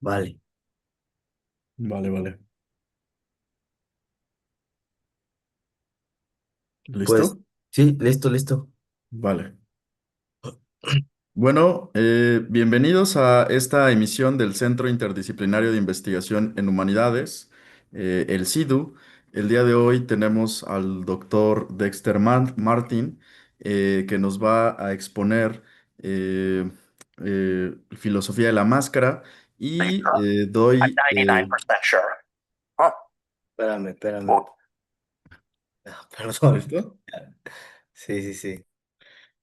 Vale, Vale, vale. pues ¿Listo? sí, listo, listo. Vale. Bueno, bienvenidos a esta emisión del Centro Interdisciplinario de Investigación en Humanidades, el CIDU. El día de hoy tenemos al doctor Dexter Martin, que nos va a exponer eh, filosofía de la máscara y doy... 99% sure. Oh, espérame, espérame. Perdón. ¿Listo? Sí, sí, sí.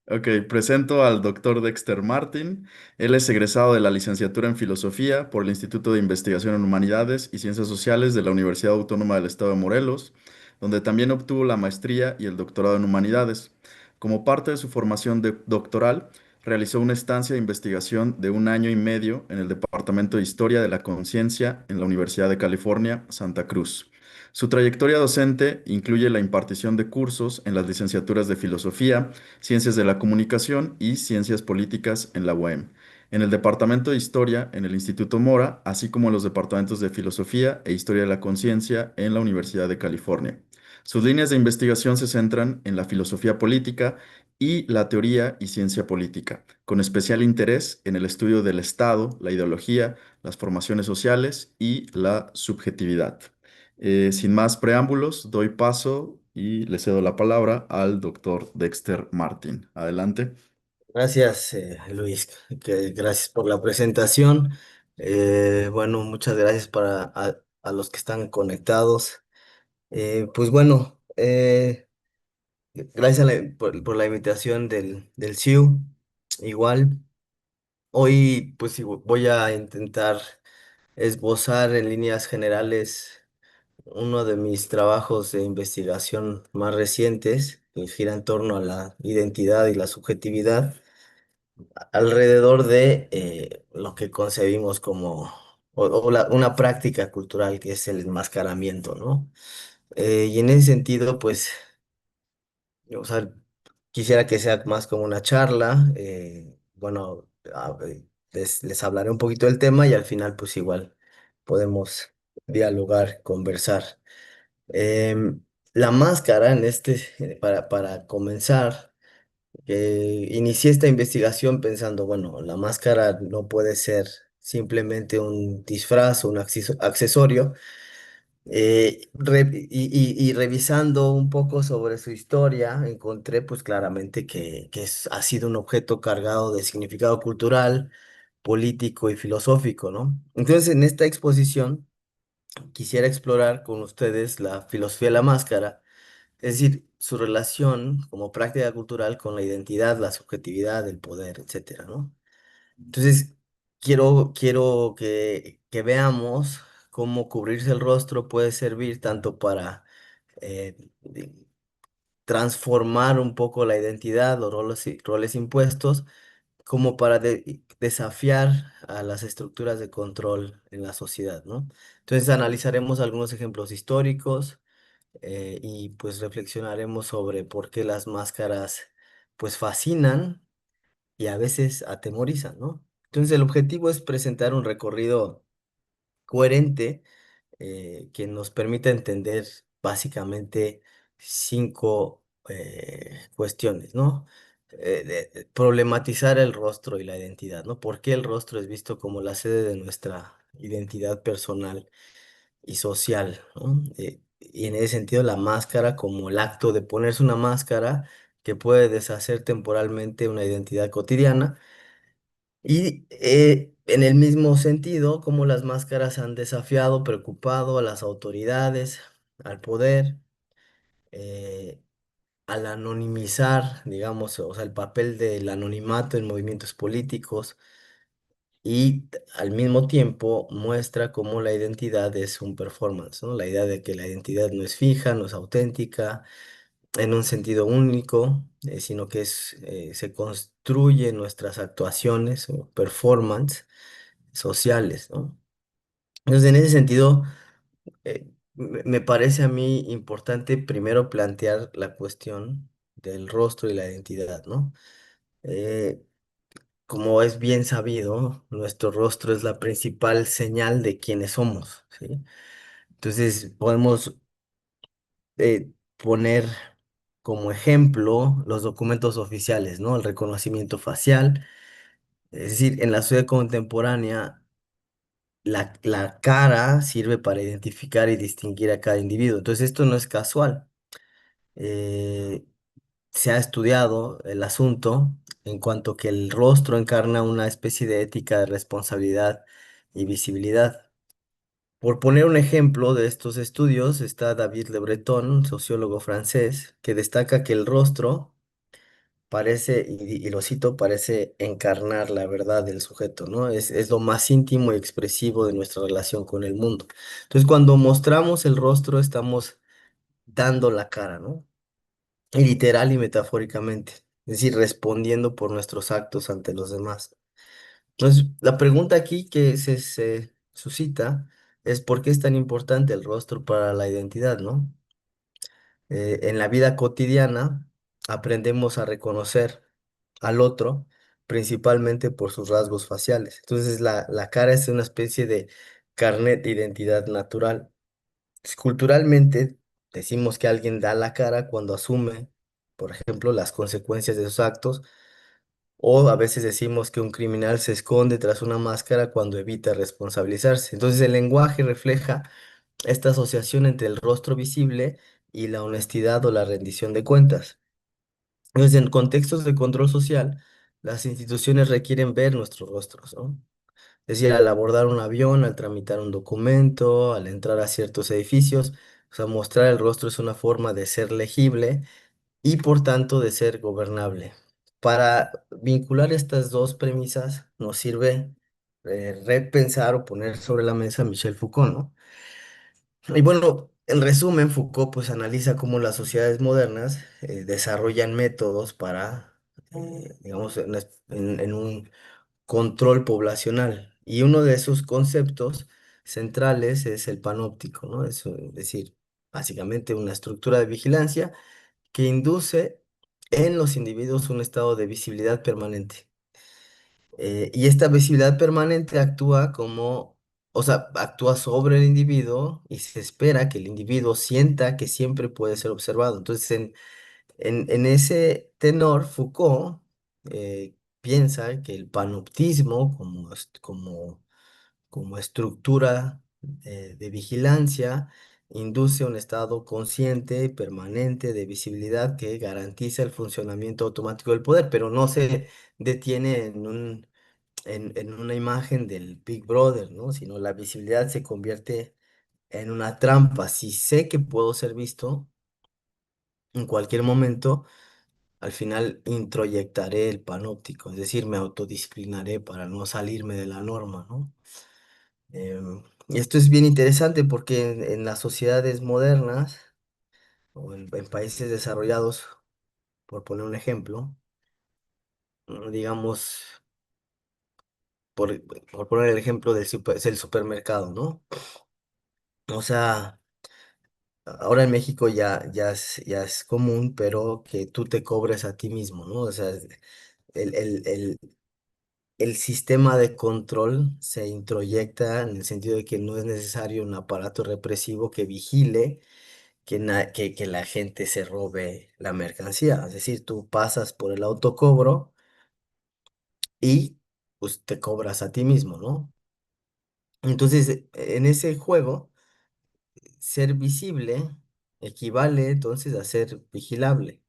Ok, presento al doctor Dexter Martin. Él es egresado de la licenciatura en Filosofía por el Instituto de Investigación en Humanidades y Ciencias Sociales de la Universidad Autónoma del Estado de Morelos, donde también obtuvo la maestría y el doctorado en Humanidades. Como parte de su formación doctoral, realizó una estancia de investigación de 1 año y medio en el Departamento de Historia de la Conciencia en la Universidad de California, Santa Cruz. Su trayectoria docente incluye la impartición de cursos en las licenciaturas de Filosofía, Ciencias de la Comunicación y Ciencias Políticas en la UAM, en el Departamento de Historia en el Instituto Mora, así como en los departamentos de Filosofía e Historia de la Conciencia en la Universidad de California. Sus líneas de investigación se centran en la filosofía política y la teoría y ciencia política, con especial interés en el estudio del Estado, la ideología, las formaciones sociales y la subjetividad. Sin más preámbulos, doy paso y le cedo la palabra al doctor Dexter Martin. Adelante. Gracias, Luis. Gracias por la presentación. Bueno, muchas gracias a los que están conectados. Pues bueno, gracias por la invitación del CIU. Igual, hoy pues sí, voy a intentar esbozar en líneas generales uno de mis trabajos de investigación más recientes, que gira en torno a la identidad y la subjetividad, alrededor de lo que concebimos como una práctica cultural que es el enmascaramiento, ¿no? Y en ese sentido, pues, o sea, quisiera que sea más como una charla. Bueno, les hablaré un poquito del tema y al final, pues igual podemos dialogar, conversar. Em, la máscara para comenzar, inicié esta investigación pensando, bueno, la máscara no puede ser simplemente un disfraz o un accesorio. Y revisando un poco sobre su historia, encontré pues claramente que ha sido un objeto cargado de significado cultural, político y filosófico, ¿no? Entonces, en esta exposición quisiera explorar con ustedes la filosofía de la máscara, es decir, su relación como práctica cultural con la identidad, la subjetividad, el poder, etcétera, ¿no? Entonces, quiero que veamos cómo cubrirse el rostro puede servir tanto para eh, transformar un poco la identidad, los roles impuestos, como para desafiar a las estructuras de control en la sociedad, ¿no? Entonces, analizaremos algunos ejemplos históricos y pues reflexionaremos sobre por qué las máscaras pues fascinan y a veces atemorizan, ¿no? Entonces el objetivo es presentar un recorrido coherente que nos permita entender básicamente cinco cuestiones, ¿no? Problematizar el rostro y la identidad, ¿no? ¿Por qué el rostro es visto como la sede de nuestra identidad personal y social, ¿no? Y en ese sentido, la máscara como el acto de ponerse una máscara que puede deshacer temporalmente una identidad cotidiana. Y en el mismo sentido, como las máscaras han desafiado, preocupado a las autoridades, al poder, eh, al anonimizar, digamos, o sea, el papel del anonimato en movimientos políticos y al mismo tiempo muestra cómo la identidad es un performance, ¿no? La idea de que la identidad no es fija, no es auténtica, en un sentido único, sino que se construye en nuestras actuaciones o performance sociales, ¿no? Entonces, en ese sentido, me parece a mí importante primero plantear la cuestión del rostro y la identidad, ¿no? Eh, como es bien sabido, nuestro rostro es la principal señal de quiénes somos, ¿sí? Entonces, podemos poner como ejemplo los documentos oficiales, ¿no? El reconocimiento facial. Es decir, en la sociedad contemporánea, la cara sirve para identificar y distinguir a cada individuo. Entonces, esto no es casual. Eh, Se ha estudiado el asunto en cuanto que el rostro encarna una especie de ética de responsabilidad y visibilidad. Por poner un ejemplo de estos estudios está David Le Breton, sociólogo francés, que destaca que el rostro parece, y lo cito, parece encarnar la verdad del sujeto, ¿no? Es lo más íntimo y expresivo de nuestra relación con el mundo. Entonces, cuando mostramos el rostro, estamos dando la cara, ¿no? Y literal y metafóricamente, es decir, respondiendo por nuestros actos ante los demás. Entonces, la pregunta aquí que se suscita es ¿por qué es tan importante el rostro para la identidad, ¿no? En la vida cotidiana aprendemos a reconocer al otro principalmente por sus rasgos faciales. Entonces, la cara es una especie de carnet de identidad natural. Culturalmente decimos que alguien da la cara cuando asume, por ejemplo, las consecuencias de sus actos, o a veces decimos que un criminal se esconde tras una máscara cuando evita responsabilizarse. Entonces el lenguaje refleja esta asociación entre el rostro visible y la honestidad o la rendición de cuentas. Entonces, en contextos de control social, las instituciones requieren ver nuestros rostros, ¿no? Es decir, al abordar un avión, al tramitar un documento, al entrar a ciertos edificios, o sea, mostrar el rostro es una forma de ser legible y por tanto de ser gobernable. Para vincular estas dos premisas nos sirve repensar o poner sobre la mesa a Michel Foucault, ¿no? Y bueno, en resumen, Foucault pues analiza cómo las sociedades modernas desarrollan métodos para, digamos, en un control poblacional. Y uno de esos conceptos centrales es el panóptico, ¿no? Es decir, básicamente una estructura de vigilancia que induce en los individuos un estado de visibilidad permanente. Y esta visibilidad permanente actúa como, o sea, actúa sobre el individuo y se espera que el individuo sienta que siempre puede ser observado. Entonces, en ese tenor, Foucault piensa que el panoptismo como estructura de vigilancia induce un estado consciente, permanente de visibilidad que garantiza el funcionamiento automático del poder, pero no se detiene en una imagen del Big Brother, ¿no? Sino la visibilidad se convierte en una trampa. Si sé que puedo ser visto en cualquier momento, al final introyectaré el panóptico, es decir, me autodisciplinaré para no salirme de la norma, ¿no? Y esto es bien interesante porque en las sociedades modernas o en países desarrollados, por poner un ejemplo, digamos, por poner el ejemplo del supermercado, ¿no? O sea, ahora en México ya es común, pero que tú te cobres a ti mismo, ¿no? O sea, el, el, el, el sistema de control se introyecta en el sentido de que no es necesario un aparato represivo que vigile que la gente se robe la mercancía. Es decir, tú pasas por el autocobro y pues te cobras a ti mismo, ¿no? Entonces, en ese juego, ser visible equivale entonces a ser vigilable,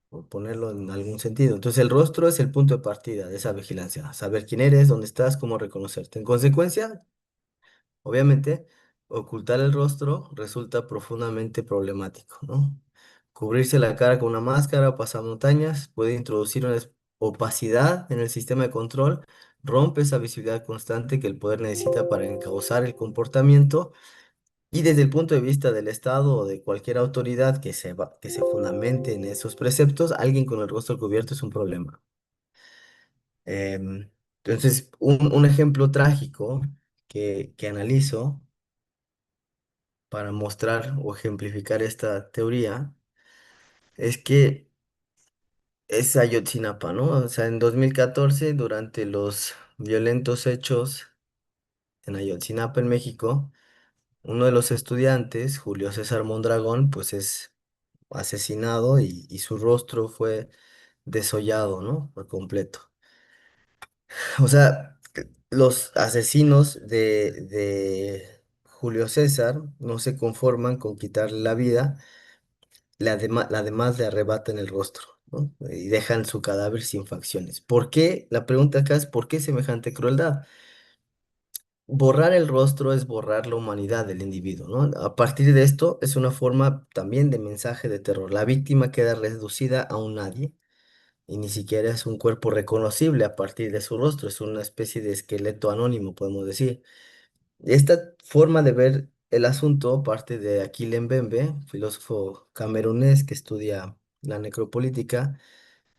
por ponerlo en algún sentido. Entonces, el rostro es el punto de partida de esa vigilancia, saber quién eres, dónde estás, cómo reconocerte. En consecuencia, obviamente, ocultar el rostro resulta profundamente problemático, ¿no? Cubrirse la cara con una máscara o pasamontañas puede introducir una opacidad en el sistema de control, rompe esa visibilidad constante que el poder necesita para encauzar el comportamiento y desde el punto de vista del Estado o de cualquier autoridad que se fundamente en esos preceptos, alguien con el rostro cubierto es un problema. Entonces, un ejemplo trágico que analizo para mostrar o ejemplificar esta teoría es que es Ayotzinapa, ¿no? O sea, en 2014, durante los violentos hechos en Ayotzinapa, en México, uno de los estudiantes, Julio César Mondragón, pues es asesinado y su rostro fue desollado, ¿no? Por completo. O sea, los asesinos de Julio César no se conforman con quitarle la vida, además le arrebatan el rostro, ¿no? Y dejan su cadáver sin facciones. ¿Por qué? La pregunta acá es, ¿por qué semejante crueldad? Borrar el rostro es borrar la humanidad del individuo, ¿no? A partir de esto es una forma también de mensaje de terror. La víctima queda reducida a un nadie y ni siquiera es un cuerpo reconocible a partir de su rostro, es una especie de esqueleto anónimo, podemos decir. Esta forma de ver el asunto parte de Achille Mbembe, filósofo camerunés que estudia la necropolítica,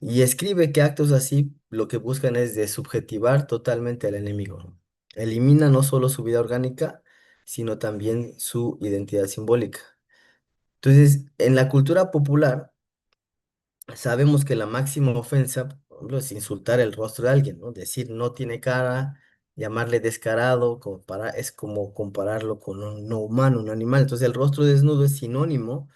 y escribe que actos así lo que buscan es desubjetivar totalmente al enemigo, ¿no? Elimina no solo su vida orgánica, sino también su identidad simbólica. Entonces, en la cultura popular, sabemos que la máxima ofensa, por ejemplo, es insultar el rostro de alguien, ¿no? Decir no tiene cara, llamarle descarado, es como compararlo con un no humano, un animal. Entonces, el rostro desnudo es sinónimo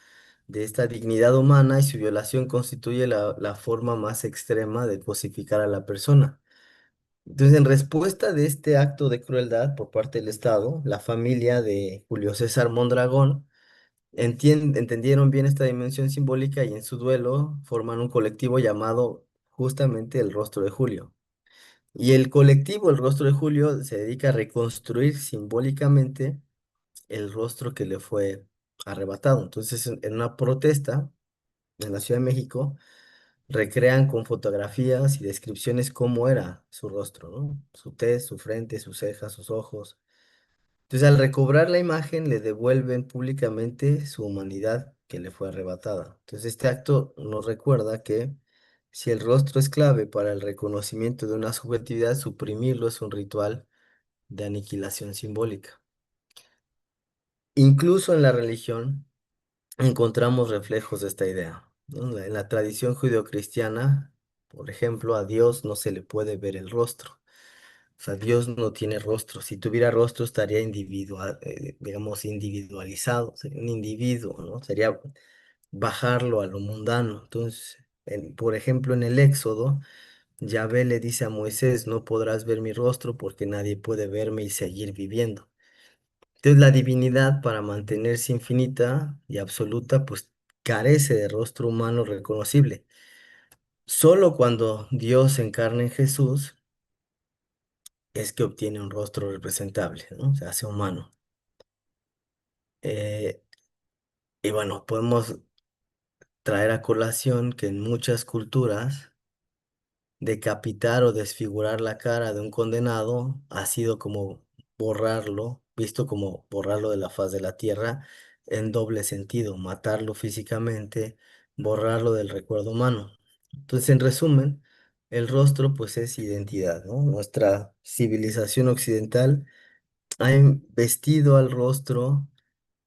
de esta dignidad humana y su violación constituye la forma más extrema de cosificar a la persona. Entonces, en respuesta de este acto de crueldad por parte del Estado, la familia de Julio César Mondragón entendieron bien esta dimensión simbólica y en su duelo forman un colectivo llamado justamente el Rostro de Julio. Y el colectivo, el Rostro de Julio, se dedica a reconstruir simbólicamente el rostro que le fue arrebatado. Entonces, en una protesta en la Ciudad de México, recrean con fotografías y descripciones cómo era su rostro, ¿no? Su tez, su frente, sus cejas, sus ojos. Entonces, al recobrar la imagen, le devuelven públicamente su humanidad que le fue arrebatada. Entonces, este acto nos recuerda que si el rostro es clave para el reconocimiento de una subjetividad, suprimirlo es un ritual de aniquilación simbólica. Incluso en la religión encontramos reflejos de esta idea, ¿no? En la tradición judeocristiana, por ejemplo, a Dios no se le puede ver el rostro. O sea, Dios no tiene rostro. Si tuviera rostro estaría digamos, individualizado, sería un individuo, ¿no? Sería bajarlo a lo mundano. Entonces, por ejemplo, en el Éxodo, Yahvé le dice a Moisés, no podrás ver mi rostro porque nadie puede verme y seguir viviendo. Entonces, la divinidad, para mantenerse infinita y absoluta, pues carece de rostro humano reconocible. Solo cuando Dios se encarna en Jesús es que obtiene un rostro representable, ¿no? Se hace humano. Eh, y bueno, podemos traer a colación que en muchas culturas decapitar o desfigurar la cara de un condenado ha sido como borrarlo, visto como borrarlo de la faz de la tierra en doble sentido, matarlo físicamente, borrarlo del recuerdo humano. Entonces, en resumen, el rostro pues es identidad, ¿no? Nuestra civilización occidental ha vestido al rostro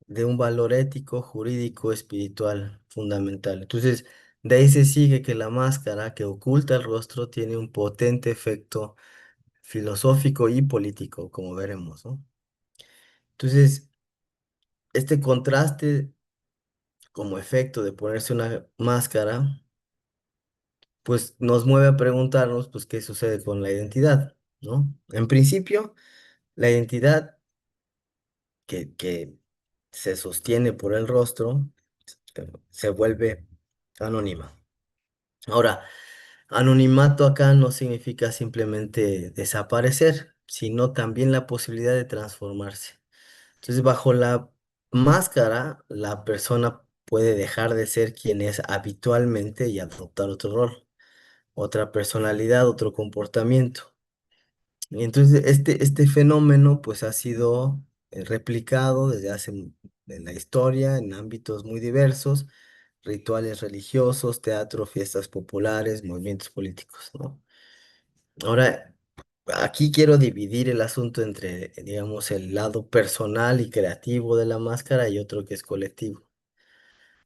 de un valor ético, jurídico, espiritual fundamental. Entonces, de ahí se sigue que la máscara que oculta el rostro tiene un potente efecto filosófico y político, como veremos, ¿no? Entonces, este contraste como efecto de ponerse una máscara, pues nos mueve a preguntarnos, pues, ¿qué sucede con la identidad, ¿no? En principio, la identidad que se sostiene por el rostro se vuelve anónima. Ahora, anonimato acá no significa simplemente desaparecer, sino también la posibilidad de transformarse. Entonces, bajo la máscara, la persona puede dejar de ser quien es habitualmente y adoptar otro rol, otra personalidad, otro comportamiento. Y entonces, este fenómeno pues ha sido replicado desde en la historia en ámbitos muy diversos, rituales religiosos, teatro, fiestas populares, movimientos políticos, ¿no? Ahora, aquí quiero dividir el asunto entre, digamos, el lado personal y creativo de la máscara y otro que es colectivo.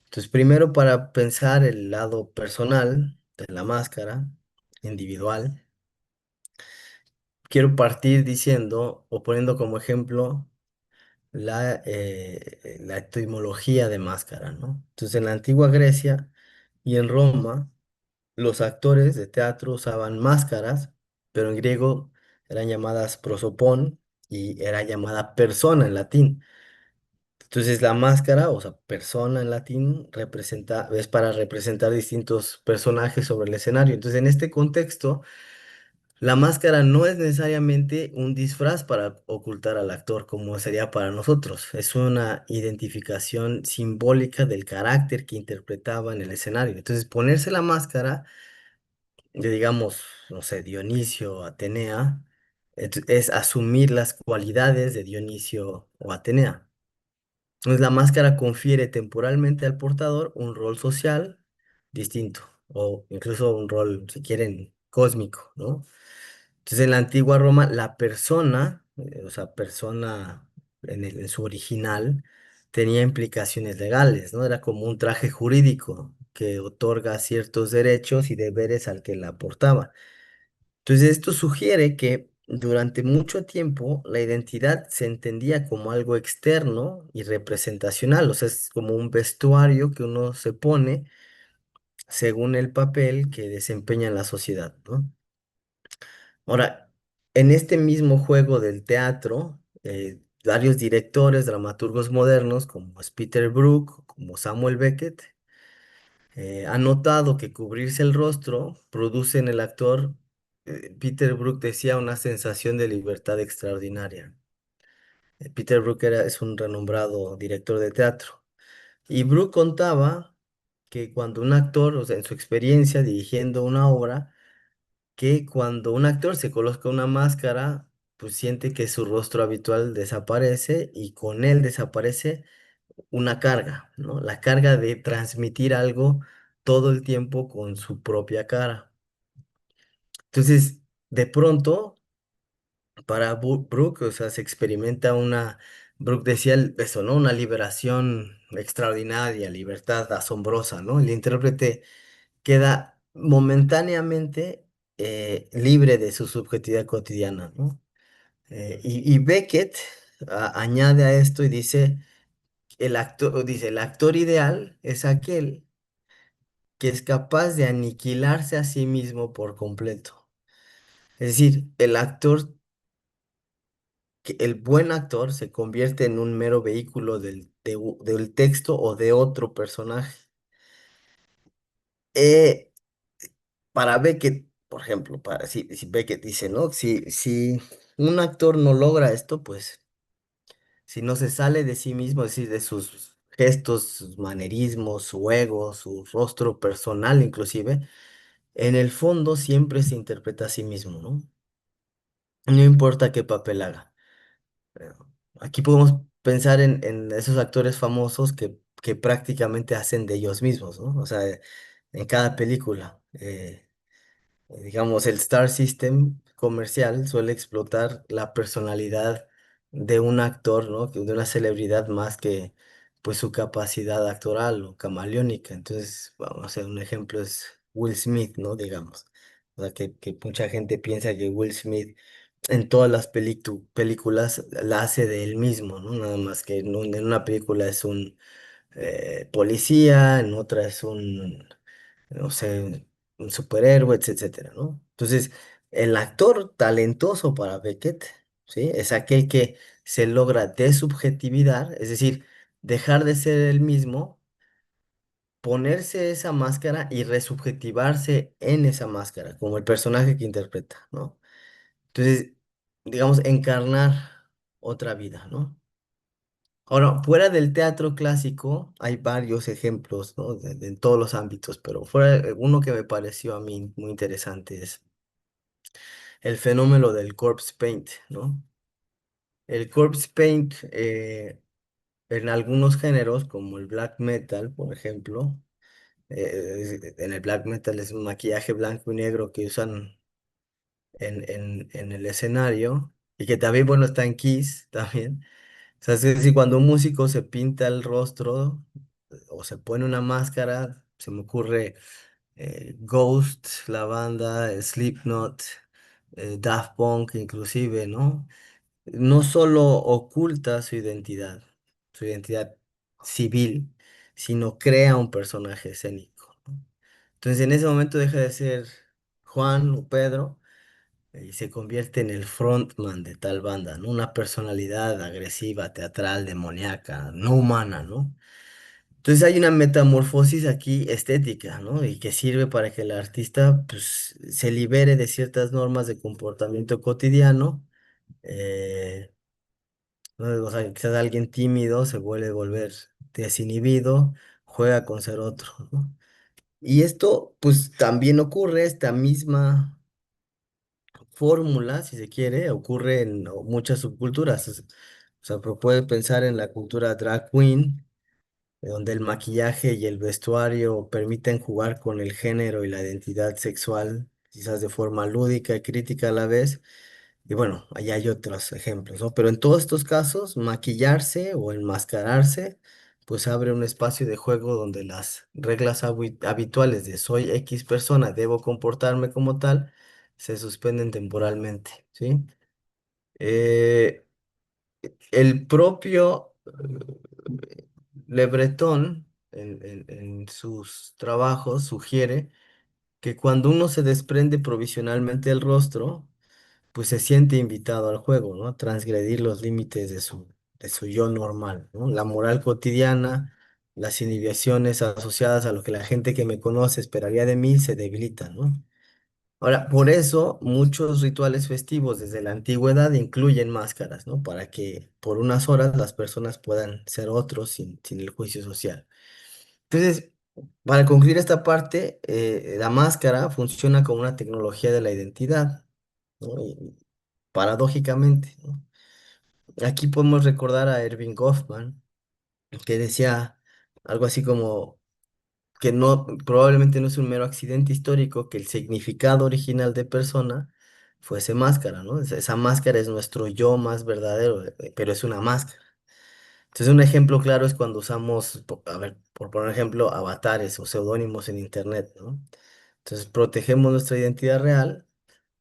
Entonces, primero para pensar el lado personal, de la máscara individual, quiero partir diciendo o poniendo como ejemplo la etimología de máscara, ¿no? Entonces, en la antigua Grecia y en Roma, los actores de teatro usaban máscaras, pero en griego eran llamadas prosopón y era llamada persona en latín. Entonces, la máscara, o sea, persona en latín, es para representar distintos personajes sobre el escenario. Entonces, en este contexto, la máscara no es necesariamente un disfraz para ocultar al actor como sería para nosotros. Es una identificación simbólica del carácter que interpretaba en el escenario. Entonces, ponerse la máscara de, digamos, no sé, Dionisio, Atenea, es asumir las cualidades de Dionisio o Atenea. Entonces, la máscara confiere temporalmente al portador un rol social distinto o incluso un rol, si quieren, cósmico, ¿no? Entonces, en la antigua Roma, la persona, o sea, persona en su original, tenía implicaciones legales, ¿no? Era como un traje jurídico que otorga ciertos derechos y deberes al que la portaba. Entonces, esto sugiere que durante mucho tiempo la identidad se entendía como algo externo y representacional, o sea, es como un vestuario que uno se pone según el papel que desempeña en la sociedad, ¿no? Ahora, en este mismo juego del teatro, varios directores, dramaturgos modernos, como es Peter Brook, como Samuel Beckett, han notado que cubrirse el rostro produce en el actor, Peter Brook decía, una sensación de libertad extraordinaria. Peter Brook es un renombrado director de teatro. Y Brook contaba que cuando un actor, o sea, en su experiencia dirigiendo una obra, que cuando un actor se coloca una máscara, pues siente que su rostro habitual desaparece y con él desaparece una carga, ¿no? La carga de transmitir algo todo el tiempo con su propia cara. Entonces, de pronto, para Brooke, o sea, se experimenta Brooke decía eso, ¿no? Una liberación extraordinaria, libertad asombrosa, ¿no? El intérprete queda momentáneamente libre de su subjetividad cotidiana, ¿no? Y Beckett añade a esto y dice, el actor ideal es aquel que es capaz de aniquilarse a sí mismo por completo. Es decir, el buen actor se convierte en un mero vehículo del texto o de otro personaje. Eh, para Beckett, por ejemplo, si Beckett dice, ¿no? Si un actor no logra esto, pues si no se sale de sí mismo, es decir, de sus gestos, sus manerismos, su ego, su rostro personal inclusive, en el fondo siempre se interpreta a sí mismo, ¿no? No importa qué papel haga. Eh, Aquí podemos pensar en esos actores famosos que prácticamente hacen de ellos mismos, ¿no? O sea, en cada película. Digamos, el Star System comercial suele explotar la personalidad de un actor, ¿no? De una celebridad más que pues su capacidad actoral o camaleónica. Entonces, vamos a hacer un ejemplo es Will Smith, ¿no? Digamos. O sea, que mucha gente piensa que Will Smith en todas las películas la hace de él mismo, ¿no? Nada más que en una película es un policía, en otra es no sé, un superhéroe, etcétera, ¿no? Entonces, el actor talentoso para Beckett, ¿sí? Es aquel que se logra desubjetividad, es decir, dejar de ser el mismo, ponerse esa máscara y resubjetivarse en esa máscara, como el personaje que interpreta, ¿no? Entonces, digamos, encarnar otra vida, ¿no? Ahora, fuera del teatro clásico, hay varios ejemplos, ¿no? En todos los ámbitos, pero fuera, uno que me pareció a mí muy interesante es el fenómeno del corpse paint, ¿no? El corpse paint, en algunos géneros, como el black metal, por ejemplo, en el black metal es un maquillaje blanco y negro que usan en el escenario y que también, bueno, está en Kiss también. O sea, es decir, cuando un músico se pinta el rostro o se pone una máscara, se me ocurre Ghost, la banda, Slipknot, Daft Punk inclusive, ¿no? No solo oculta su identidad civil, sino crea un personaje escénico, ¿no? Entonces en ese momento deja de ser Juan o Pedro y se convierte en el frontman de tal banda, ¿no? Una personalidad agresiva, teatral, demoníaca, no humana, ¿no? Entonces hay una metamorfosis aquí estética, ¿no? Y que sirve para que el artista pues, se libere de ciertas normas de comportamiento cotidiano. eh, ¿No? O sea, quizás alguien tímido se vuelve a volver desinhibido, juega con ser otro, ¿no? Y esto pues también ocurre, esta misma fórmula, si se quiere, ocurre en muchas subculturas. O sea, puede pensar en la cultura drag queen, donde el maquillaje y el vestuario permiten jugar con el género y la identidad sexual, quizás de forma lúdica y crítica a la vez. Y bueno, ahí hay otros ejemplos, ¿no? Pero en todos estos casos, maquillarse o enmascararse, pues abre un espacio de juego donde las reglas habituales de soy X persona, debo comportarme como tal, se suspenden temporalmente, ¿sí? Eh, el propio Le Breton, en sus trabajos, sugiere que cuando uno se desprende provisionalmente del rostro, pues se siente invitado al juego, ¿no? A transgredir los límites de su yo normal, ¿no? La moral cotidiana, las inhibiciones asociadas a lo que la gente que me conoce esperaría de mí se debilitan, ¿no? Ahora, por eso muchos rituales festivos desde la antigüedad incluyen máscaras, ¿no? Para que por unas horas las personas puedan ser otros sin el juicio social. Entonces, para concluir esta parte, la máscara funciona como una tecnología de la identidad, ¿no? Y paradójicamente, ¿no? Aquí podemos recordar a Erving Goffman, que decía algo así como que no, probablemente no es un mero accidente histórico, que el significado original de persona fuese máscara, ¿no? Esa máscara es nuestro yo más verdadero, pero es una máscara. Entonces, un ejemplo claro es cuando usamos, a ver, por poner ejemplo, avatares o seudónimos en Internet, ¿no? Entonces, protegemos nuestra identidad real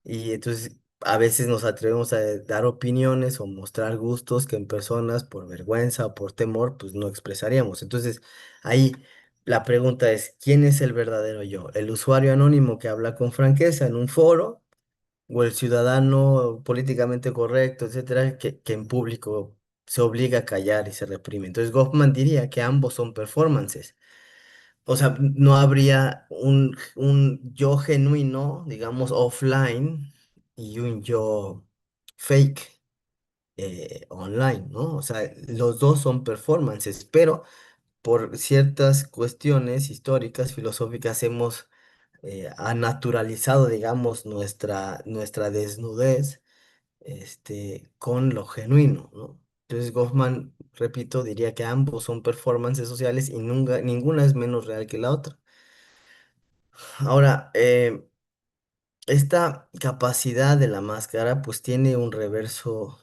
y entonces a veces nos atrevemos a dar opiniones o mostrar gustos que en personas, por vergüenza o por temor, pues no expresaríamos. Entonces, ahí la pregunta es, ¿quién es el verdadero yo? ¿El usuario anónimo que habla con franqueza en un foro o el ciudadano políticamente correcto, etcétera, que en público se obliga a callar y se reprime? Entonces, Goffman diría que ambos son performances. O sea, no habría un yo genuino, digamos, offline y un yo fake online, ¿no? O sea, los dos son performances, pero por ciertas cuestiones históricas, filosóficas, hemos naturalizado, digamos, nuestra desnudez con lo genuino, ¿no? Entonces Goffman, repito, diría que ambos son performances sociales y ninguna es menos real que la otra. Ahora, esta capacidad de la máscara pues tiene un reverso,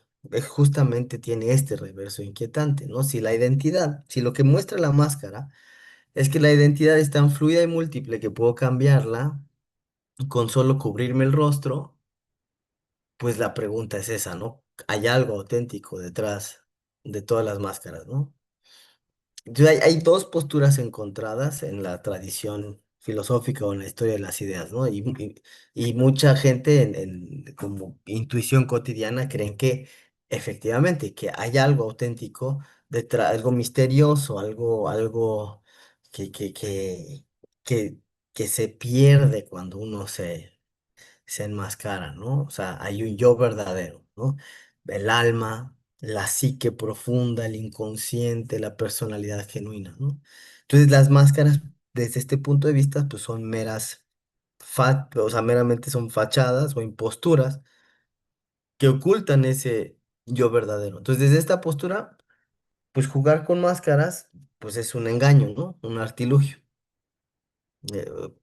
justamente tiene este reverso inquietante, ¿no? Si lo que muestra la máscara es que la identidad es tan fluida y múltiple que puedo cambiarla con solo cubrirme el rostro, pues la pregunta es esa, ¿no? ¿Hay algo auténtico detrás de todas las máscaras, ¿no? Entonces, hay dos posturas encontradas en la tradición filosófica o en la historia de las ideas, ¿no? Y mucha gente como intuición cotidiana creen que efectivamente, que hay algo auténtico detrás, algo misterioso, algo que, que, que, que, que se pierde cuando uno se enmascara, ¿no? O sea, hay un yo verdadero, ¿no? El alma, la psique profunda, el inconsciente, la personalidad genuina, ¿no? Entonces, las máscaras, desde este punto de vista, pues son o sea, meramente son fachadas o imposturas que ocultan ese yo verdadero. Entonces, desde esta postura, pues jugar con máscaras, pues es un engaño, ¿no? Un artilugio.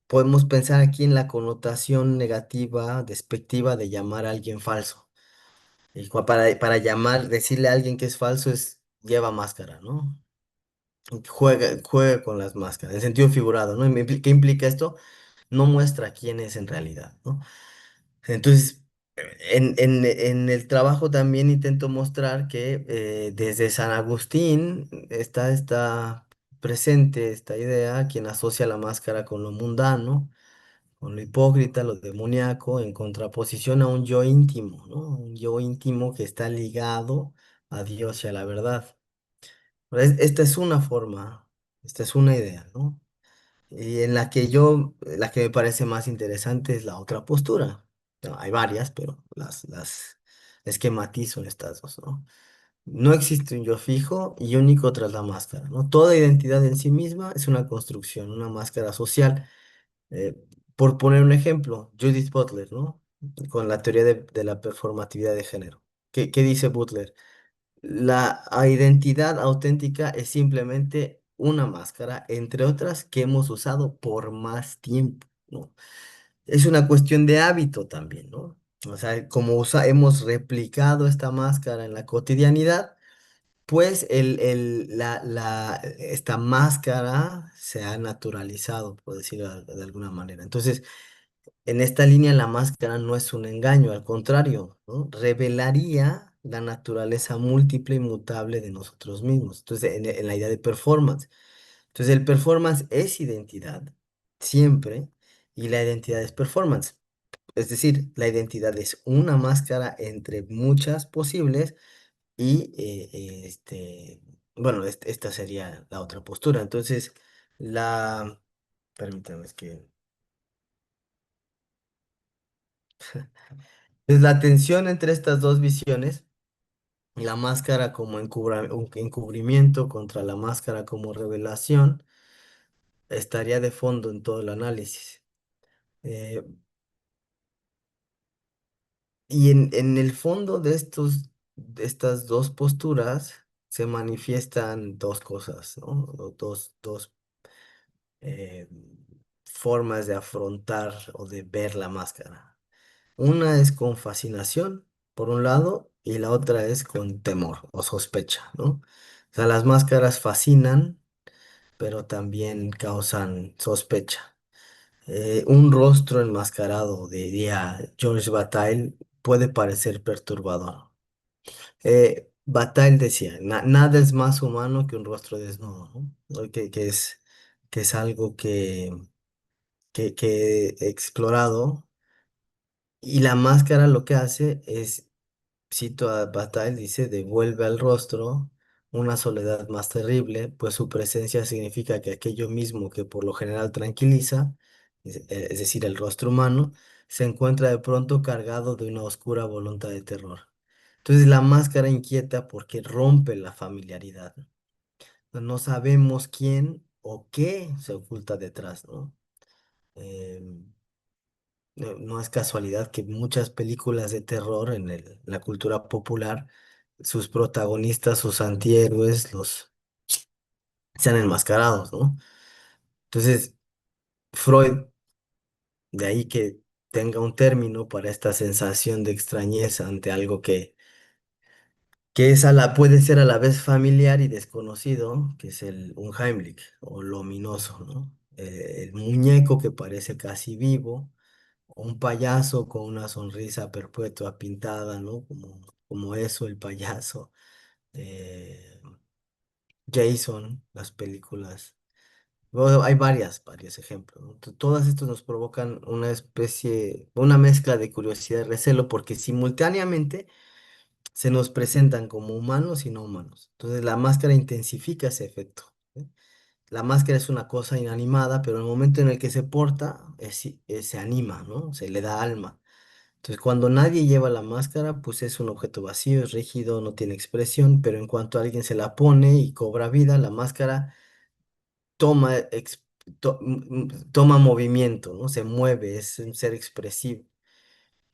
Podemos pensar aquí en la connotación negativa, despectiva de llamar a alguien falso. Para llamar, decirle a alguien que es falso lleva máscara, ¿no? Juega con las máscaras, en sentido figurado, ¿no? ¿Qué implica esto? no muestra quién es en realidad, ¿no? Entonces, en el trabajo también intento mostrar que desde San Agustín está presente esta idea, quien asocia la máscara con lo mundano, con lo hipócrita, lo demoníaco, en contraposición a un yo íntimo, ¿no? Un yo íntimo que está ligado a Dios y a la verdad. Esta es una forma, esta es una idea, ¿no? Y en la que me parece más interesante es la otra postura. No, hay varias, pero las esquematizo en estas dos, ¿no? No existe un yo fijo y único tras la máscara, ¿no? Toda identidad en sí misma es una construcción, una máscara social. Eh, por poner un ejemplo, Judith Butler, ¿no? Con la teoría de la performatividad de género. ¿Qué dice Butler? La identidad auténtica es simplemente una máscara, entre otras, que hemos usado por más tiempo, ¿no? Es una cuestión de hábito también, ¿no? O sea, como hemos replicado esta máscara en la cotidianidad, pues esta máscara se ha naturalizado, por decirlo de alguna manera. Entonces, en esta línea la máscara no es un engaño, al contrario, ¿no? Revelaría la naturaleza múltiple y mutable de nosotros mismos. Entonces, en la idea de performance. Entonces, el performance es identidad, siempre, y la identidad es performance. Es decir, la identidad es una máscara entre muchas posibles y, bueno, esta sería la otra postura. Entonces, permítame, es que... Es la tensión entre estas dos visiones, la máscara como un encubrimiento contra la máscara como revelación, estaría de fondo en todo el análisis. Eh, y en el fondo de estas dos posturas se manifiestan dos cosas, ¿no? O dos eh, formas de afrontar o de ver la máscara. Una es con fascinación, por un lado, y la otra es con temor o sospecha, ¿no? O sea, las máscaras fascinan, pero también causan sospecha. Un rostro enmascarado, diría George Bataille, puede parecer perturbador. Bataille decía, nada es más humano que un rostro desnudo, ¿no? Que es algo que he explorado. Y la máscara lo que hace es, cito a Bataille, dice, devuelve al rostro una soledad más terrible, pues su presencia significa que aquello mismo que por lo general tranquiliza, es decir, el rostro humano, se encuentra de pronto cargado de una oscura voluntad de terror. Entonces la máscara inquieta porque rompe la familiaridad. No sabemos quién o qué se oculta detrás, ¿no? Em, no es casualidad que muchas películas de terror en la cultura popular, sus protagonistas, sus antihéroes, sean enmascarados, ¿no? Entonces, Freud, de ahí que tenga un término para esta sensación de extrañeza ante algo que puede ser a la vez familiar y desconocido, que es el Unheimlich o lo ominoso, ¿no? El muñeco que parece casi vivo, un payaso con una sonrisa perpetua pintada, ¿no? Como eso, el payaso. eh, Jason, las películas. Bueno, hay varios ejemplos, ¿no? Todas estos nos provocan una mezcla de curiosidad y recelo, porque simultáneamente se nos presentan como humanos y no humanos. Entonces la máscara intensifica ese efecto, ¿sí? La máscara es una cosa inanimada, pero en el momento en el que se porta, se anima, ¿no? Se le da alma. Entonces, cuando nadie lleva la máscara, pues es un objeto vacío, es rígido, no tiene expresión, pero en cuanto alguien se la pone y cobra vida, la máscara toma, toma movimiento, ¿no? Se mueve, es un ser expresivo.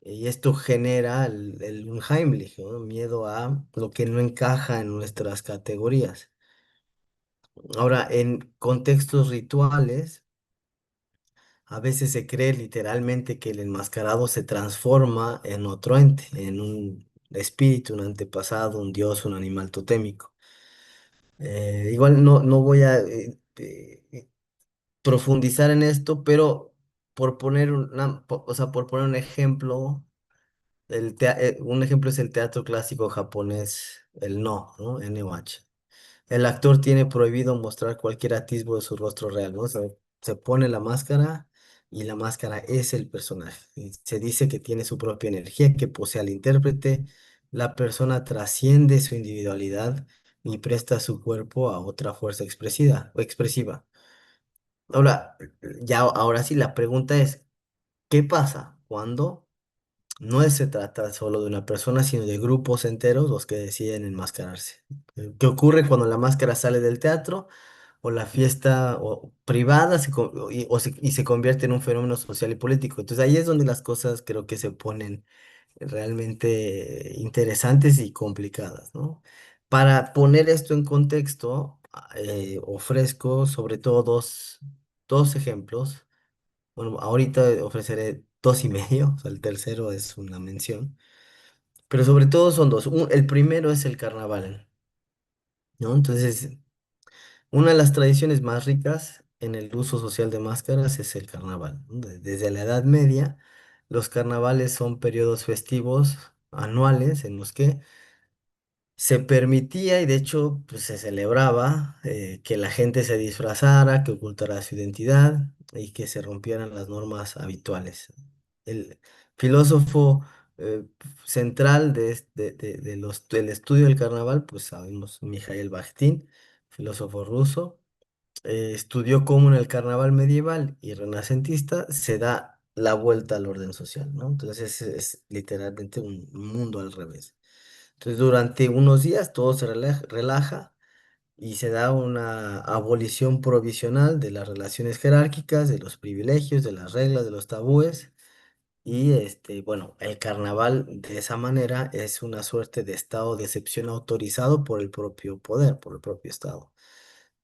Y esto genera el Unheimlich, ¿no? Miedo a lo que no encaja en nuestras categorías. Ahora, en contextos rituales, a veces se cree literalmente que el enmascarado se transforma en otro ente, en un espíritu, un antepasado, un dios, un animal totémico. Igual no voy a profundizar en esto, pero por poner o sea, por poner un ejemplo, un ejemplo es el teatro clásico japonés, el ¿no? NOH. El actor tiene prohibido mostrar cualquier atisbo de su rostro real, ¿no? O sea, se pone la máscara y la máscara es el personaje. Y se dice que tiene su propia energía, que posee al intérprete. La persona trasciende su individualidad y presta su cuerpo a otra fuerza expresiva. Ahora, ahora sí, la pregunta es, ¿qué pasa cuando se trata solo de una persona, sino de grupos enteros los que deciden enmascararse? ¿Qué ocurre cuando la máscara sale del teatro o la fiesta privada y se convierte en un fenómeno social y político? Entonces ahí es donde las cosas creo que se ponen realmente interesantes y complicadas, ¿no? Para poner esto en contexto, ofrezco sobre todo dos ejemplos. Bueno, ahorita ofreceré dos y medio, o sea, el tercero es una mención, pero sobre todo son dos. El primero es el carnaval, ¿no? Entonces, una de las tradiciones más ricas en el uso social de máscaras es el carnaval, ¿no? Desde la Edad Media, los carnavales son periodos festivos anuales en los que se permitía y de hecho pues, se celebraba que la gente se disfrazara, que ocultara su identidad y que se rompieran las normas habituales. El filósofo central del estudio del carnaval, pues sabemos, Mikhail Bakhtin, filósofo ruso, estudió cómo en el carnaval medieval y renacentista se da la vuelta al orden social, ¿no? Entonces es literalmente un mundo al revés. Entonces, durante unos días todo se relaja y se da una abolición provisional de las relaciones jerárquicas, de los privilegios, de las reglas, de los tabúes. Y bueno, el carnaval de esa manera es una suerte de estado de excepción autorizado por el propio poder, por el propio Estado.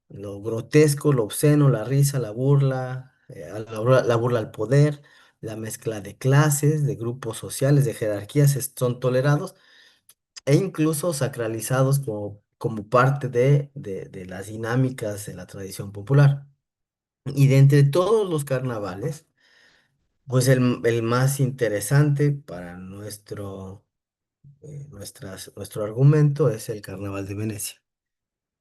Lo grotesco, lo obsceno, la risa, la burla, la burla al poder, la mezcla de clases, de grupos sociales, de jerarquías son tolerados e incluso sacralizados como parte de las dinámicas de la tradición popular. Y de entre todos los carnavales, pues el más interesante para nuestro argumento es el Carnaval de Venecia.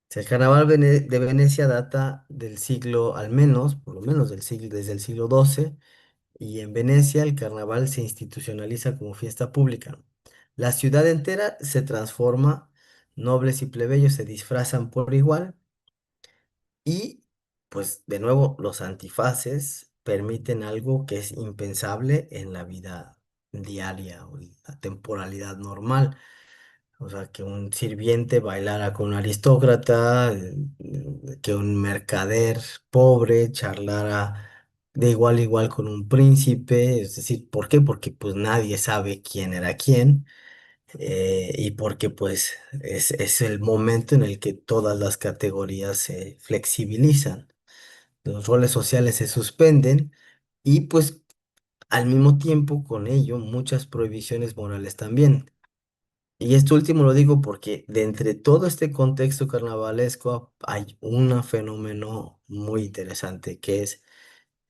O sea, el Carnaval de Venecia data del siglo, al menos, por lo menos desde el siglo XII, y en Venecia el carnaval se institucionaliza como fiesta pública. La ciudad entera se transforma, nobles y plebeyos se disfrazan por igual y, pues, de nuevo, los antifaces permiten algo que es impensable en la vida diaria o en la temporalidad normal. O sea, que un sirviente bailara con un aristócrata, que un mercader pobre charlara de igual a igual con un príncipe. Es decir, ¿por qué? Porque pues nadie sabe quién era quién, y porque pues es el momento en el que todas las categorías se flexibilizan, los roles sociales se suspenden y pues al mismo tiempo con ello muchas prohibiciones morales también. Y esto último lo digo porque de entre todo este contexto carnavalesco hay un fenómeno muy interesante que es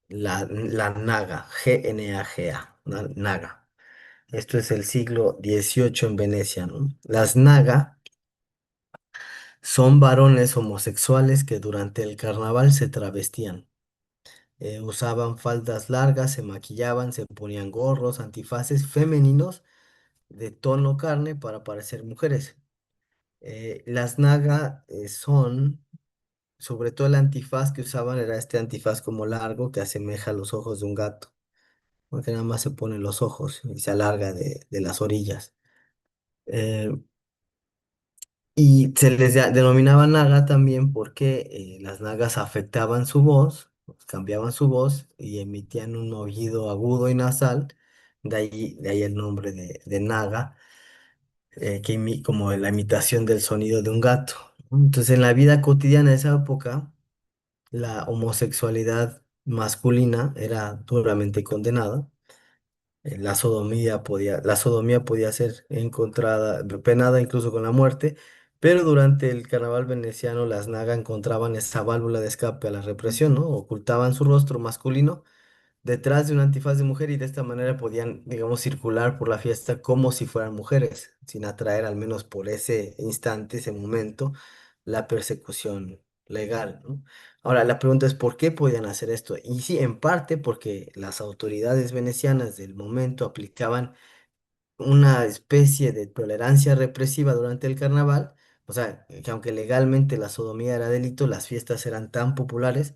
la naga, G-N-A-G-A, naga. Esto es el siglo XVIII en Venecia, ¿no? Las naga son varones homosexuales que durante el carnaval se travestían. Usaban faldas largas, se maquillaban, se ponían gorros, antifaces femeninos de tono carne para parecer mujeres. Las naga son, sobre todo el antifaz que usaban era este antifaz como largo que asemeja los ojos de un gato, porque nada más se ponen los ojos y se alarga de las orillas. Eh, y se les denominaba naga también porque las nagas afectaban su voz, cambiaban su voz y emitían un oído agudo y nasal, de ahí el nombre de naga, como la imitación del sonido de un gato, ¿no? Entonces, en la vida cotidiana de esa época, la homosexualidad masculina era duramente condenada. La sodomía podía ser encontrada, penada incluso con la muerte, pero durante el carnaval veneciano las nagas encontraban esa válvula de escape a la represión, ¿no? Ocultaban su rostro masculino detrás de un antifaz de mujer y de esta manera podían, digamos, circular por la fiesta como si fueran mujeres, sin atraer al menos por ese instante, ese momento, la persecución legal, ¿no? Ahora, la pregunta es ¿por qué podían hacer esto? Y sí, en parte porque las autoridades venecianas del momento aplicaban una especie de tolerancia represiva durante el carnaval, o sea, que aunque legalmente la sodomía era delito, las fiestas eran tan populares,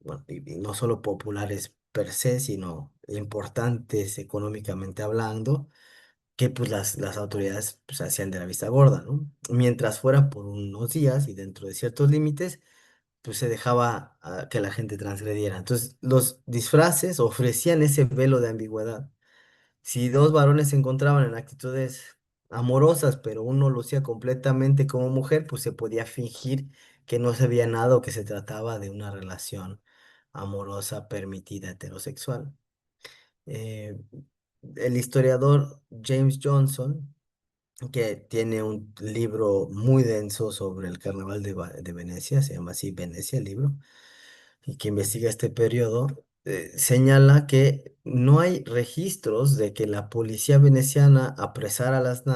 bueno, y no solo populares per se, sino importantes económicamente hablando, que pues las autoridades pues, hacían de la vista gorda, ¿no? Mientras fuera por unos días y dentro de ciertos límites, pues se dejaba que la gente transgrediera. Entonces, los disfraces ofrecían ese velo de ambigüedad. Si dos varones se encontraban en actitudes amorosas, pero uno lucía completamente como mujer, pues se podía fingir que no se veía nada o que se trataba de una relación amorosa permitida heterosexual. Eh, el historiador James Johnson, que tiene un libro muy denso sobre el carnaval de Venecia, se llama así Venecia el libro, y que investiga este periodo, señala que no hay registros de que la policía veneciana apresara a las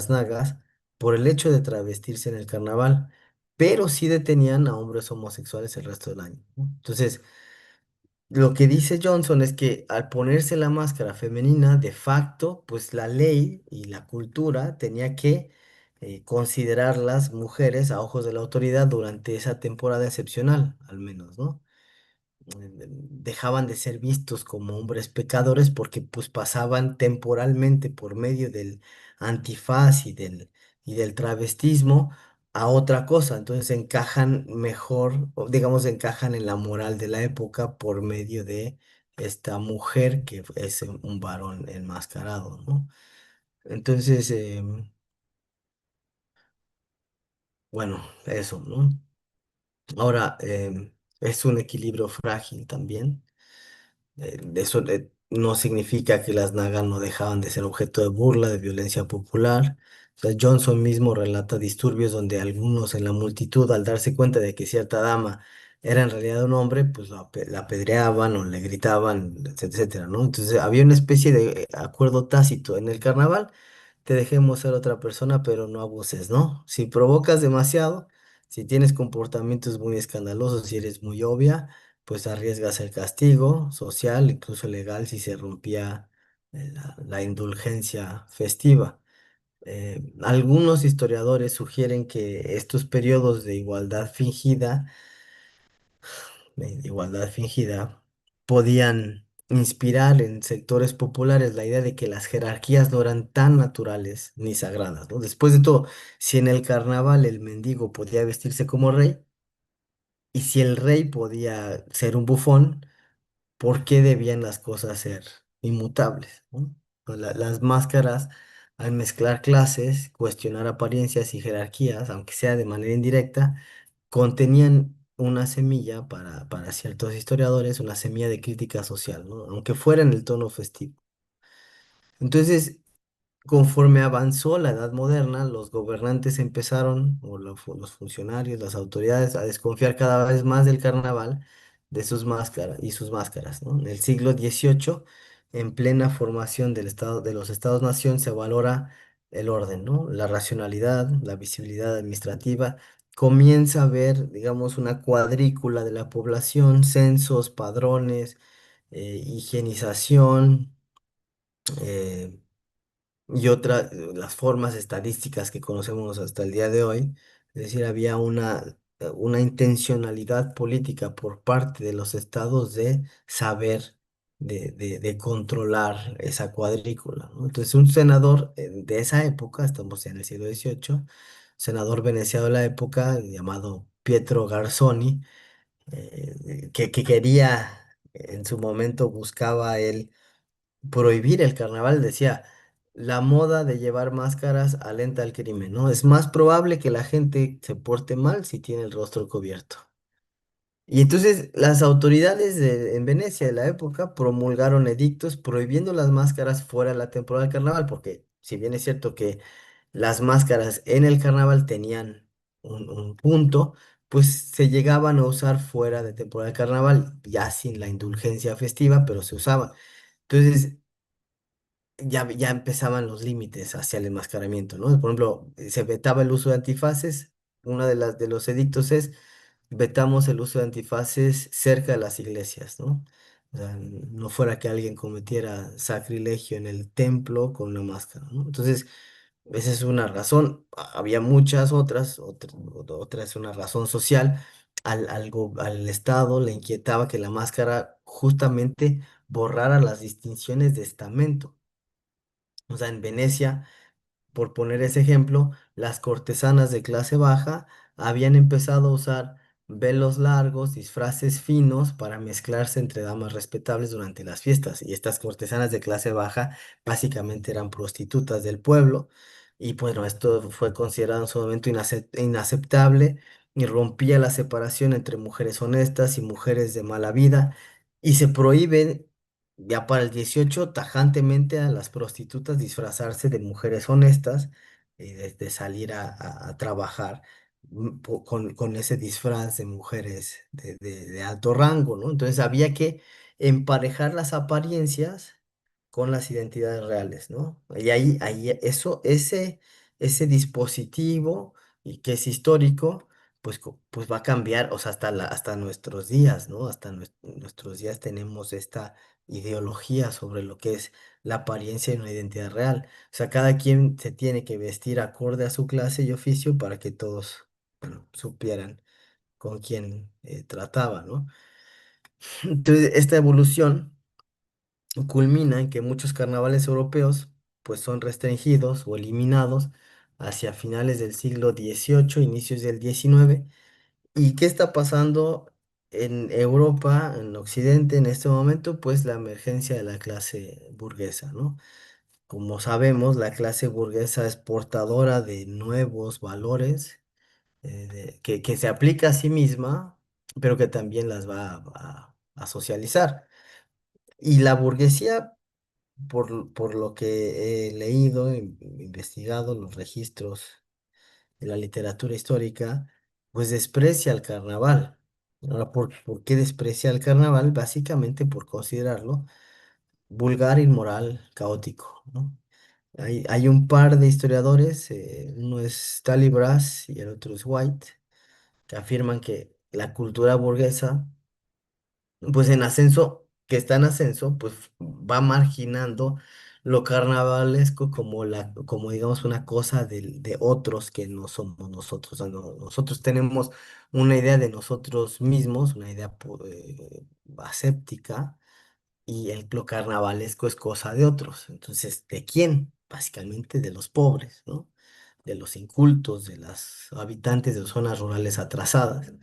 nagas por el hecho de travestirse en el carnaval, pero sí detenían a hombres homosexuales el resto del año, ¿no? Entonces, lo que dice Johnson es que al ponerse la máscara femenina, de facto, pues la ley y la cultura tenía que considerar las mujeres a ojos de la autoridad durante esa temporada excepcional, al menos, ¿no? Dejaban de ser vistos como hombres pecadores porque pues pasaban temporalmente por medio del antifaz y del travestismo a otra cosa. Entonces encajan mejor, o digamos, encajan en la moral de la época por medio de esta mujer que es un varón enmascarado, ¿no? Entonces, bueno, eso, ¿no? Ahora, es un equilibrio frágil también. Eso no significa que las nagas no dejaban de ser objeto de burla, de violencia popular. O sea, Johnson mismo relata disturbios donde algunos en la multitud, al darse cuenta de que cierta dama era en realidad un hombre, pues la apedreaban o le gritaban, etcétera, ¿no? Entonces había una especie de acuerdo tácito en el carnaval: te dejemos ser otra persona, pero no abuses, ¿no? Si provocas demasiado, si tienes comportamientos muy escandalosos, si eres muy obvia, pues arriesgas el castigo social, incluso legal, si se rompía la indulgencia festiva. Algunos historiadores sugieren que estos periodos de igualdad fingida, podían inspirar en sectores populares la idea de que las jerarquías no eran tan naturales ni sagradas, ¿no? Después de todo, si en el carnaval el mendigo podía vestirse como rey, y si el rey podía ser un bufón, ¿por qué debían las cosas ser inmutables, ¿no? Pues las máscaras, al mezclar clases, cuestionar apariencias y jerarquías, aunque sea de manera indirecta, contenían una semilla para ciertos historiadores, una semilla de crítica social, ¿no? Aunque fuera en el tono festivo. Entonces, conforme avanzó la Edad Moderna, los gobernantes empezaron, o los funcionarios, las autoridades, a desconfiar cada vez más del carnaval, de sus máscaras y sus máscaras, ¿no? En el siglo XVIII, en plena formación del estado, de los estados-nación, se valora el orden, ¿no? La racionalidad, la visibilidad administrativa. Comienza a haber, digamos, una cuadrícula de la población, censos, padrones, higienización. eh, y las formas estadísticas que conocemos hasta el día de hoy. Es decir, había una intencionalidad política por parte de los estados de saber, de controlar esa cuadrícula, ¿no? Entonces, un senador de esa época, estamos en el siglo XVIII, senador veneciano de la época, llamado Pietro Garzoni, que quería, en su momento buscaba él prohibir el carnaval, decía, la moda de llevar máscaras alenta al crimen, ¿no? Es más probable que la gente se porte mal si tiene el rostro cubierto. Y entonces las autoridades en Venecia de la época promulgaron edictos prohibiendo las máscaras fuera de la temporada del carnaval, porque si bien es cierto que las máscaras en el carnaval tenían un punto, pues se llegaban a usar fuera de temporada de carnaval, ya sin la indulgencia festiva, pero se usaba. Entonces, ya empezaban los límites hacia el enmascaramiento, ¿no? Por ejemplo, se vetaba el uso de antifaces. Una de los edictos es vetamos el uso de antifaces cerca de las iglesias, ¿no? O sea, no fuera que alguien cometiera sacrilegio en el templo con una máscara, ¿no? Entonces, esa es una razón. Había muchas otras. Otra es una razón social. Al Estado le inquietaba que la máscara justamente borrara las distinciones de estamento. O sea, en Venecia, por poner ese ejemplo, las cortesanas de clase baja habían empezado a usar velos largos, disfraces finos para mezclarse entre damas respetables durante las fiestas. Y estas cortesanas de clase baja básicamente eran prostitutas del pueblo. Y bueno, esto fue considerado en su momento inaceptable y rompía la separación entre mujeres honestas y mujeres de mala vida. Y se prohíbe ya para el 18 tajantemente a las prostitutas disfrazarse de mujeres honestas y de salir a trabajar con ese disfraz de mujeres de alto rango, ¿no? Entonces había que emparejar las apariencias con las identidades reales, ¿no? Y ahí ese dispositivo y que es histórico, pues, pues va a cambiar, o sea, hasta nuestros días, ¿no? Hasta nuestros días tenemos esta ideología sobre lo que es la apariencia y una identidad real. O sea, cada quien se tiene que vestir acorde a su clase y oficio para que todos, bueno, supieran con quién trataba, ¿no? Entonces, esta evolución culmina en que muchos carnavales europeos pues son restringidos o eliminados hacia finales del siglo XVIII, inicios del XIX. ¿Y qué está pasando en Europa, en Occidente en este momento? Pues la emergencia de la clase burguesa, ¿no? Como sabemos, la clase burguesa es portadora de nuevos valores que se aplica a sí misma, pero que también las va a socializar. Y la burguesía, por lo que he leído, investigado los registros de la literatura histórica, pues desprecia el carnaval. Ahora, ¿por qué desprecia el carnaval? Básicamente por considerarlo vulgar, inmoral, caótico, ¿no? Hay un par de historiadores, uno es Talibras y el otro es White, que afirman que la cultura burguesa, pues en ascenso, que está en ascenso, pues va marginando lo carnavalesco como como digamos una cosa de otros que no somos nosotros. O sea, nosotros tenemos una idea de nosotros mismos, una idea aséptica, y lo carnavalesco es cosa de otros. Entonces, ¿de quién? Básicamente de los pobres, ¿no? De los incultos, de los habitantes de zonas rurales atrasadas.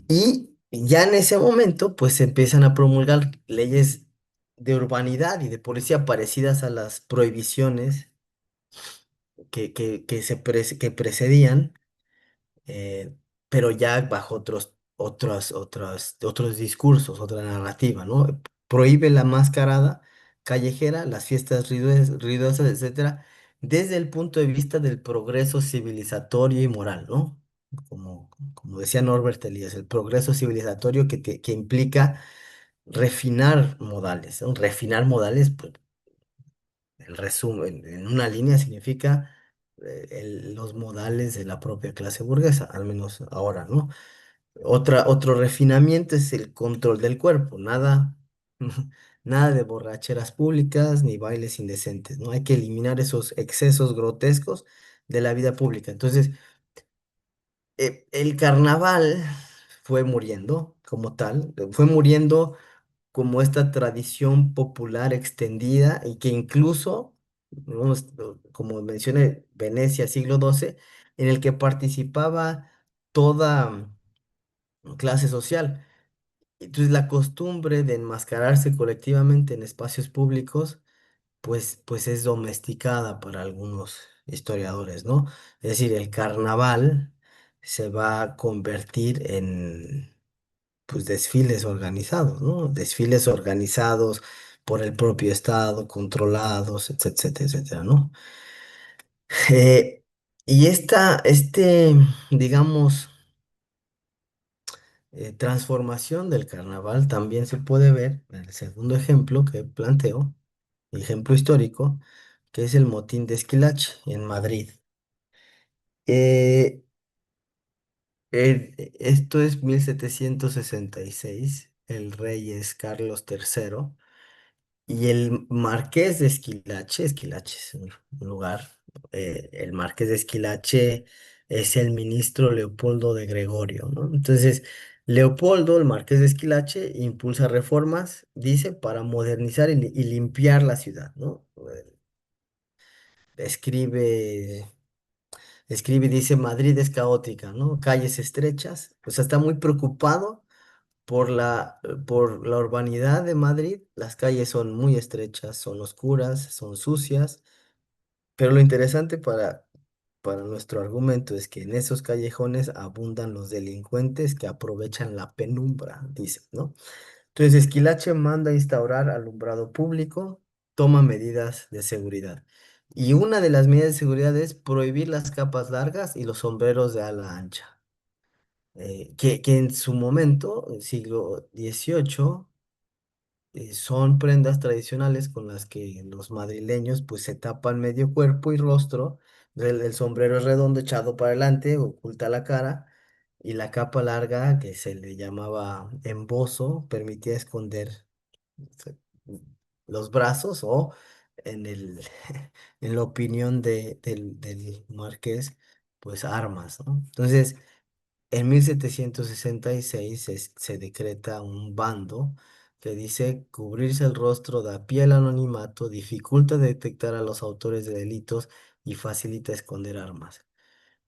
Y ya en ese momento, pues se empiezan a promulgar leyes de urbanidad y de policía parecidas a las prohibiciones que precedían, eh, pero ya bajo otros discursos, otra narrativa, ¿no? Prohíbe la mascarada callejera, las fiestas ruidosas, etcétera, desde el punto de vista del progreso civilizatorio y moral, ¿no? Como decía Norbert Elias, el progreso civilizatorio que implica refinar modales, ¿no? Refinar modales, pues, el resumen, en una línea significa los modales de la propia clase burguesa, al menos ahora, ¿no? Otro refinamiento es el control del cuerpo, nada, nada de borracheras públicas ni bailes indecentes, ¿no? Hay que eliminar esos excesos grotescos de la vida pública. Entonces, el carnaval fue muriendo como tal, fue muriendo como esta tradición popular extendida y que incluso, como mencioné, Venecia, siglo XII, en el que participaba toda clase social. Entonces la costumbre de enmascararse colectivamente en espacios públicos, pues es domesticada para algunos historiadores, ¿no? Es decir, el carnaval se va a convertir en pues desfiles organizados, ¿no? Desfiles organizados por el propio Estado, controlados, etcétera, etcétera, ¿no? Eh, y digamos, transformación del carnaval también se puede ver en el segundo ejemplo que planteo, ejemplo histórico, que es el motín de Esquilache en Madrid. Eh, Esto es 1766, el rey es Carlos III y el marqués de Esquilache, Esquilache es un lugar, el marqués de Esquilache es el ministro Leopoldo de Gregorio, ¿no? Entonces, Leopoldo, el marqués de Esquilache, impulsa reformas, dice, para modernizar y limpiar la ciudad, ¿no? Escribe, escribe y dice, Madrid es caótica, ¿no? Calles estrechas, o sea, está muy preocupado por la urbanidad de Madrid. Las calles son muy estrechas, son oscuras, son sucias, pero lo interesante para nuestro argumento es que en esos callejones abundan los delincuentes que aprovechan la penumbra, dice, ¿no? Entonces Esquilache manda instaurar alumbrado público, toma medidas de seguridad. Y una de las medidas de seguridad es prohibir las capas largas y los sombreros de ala ancha, que en su momento, el siglo XVIII, son prendas tradicionales con las que los madrileños pues se tapan medio cuerpo y rostro. El sombrero es redondo echado para adelante, oculta la cara, y la capa larga, que se le llamaba embozo, permitía esconder se- los brazos o en en la opinión del marqués, pues armas, ¿no? Entonces, en 1766 se decreta un bando que dice cubrirse el rostro da pie al anonimato, dificulta detectar a los autores de delitos y facilita esconder armas.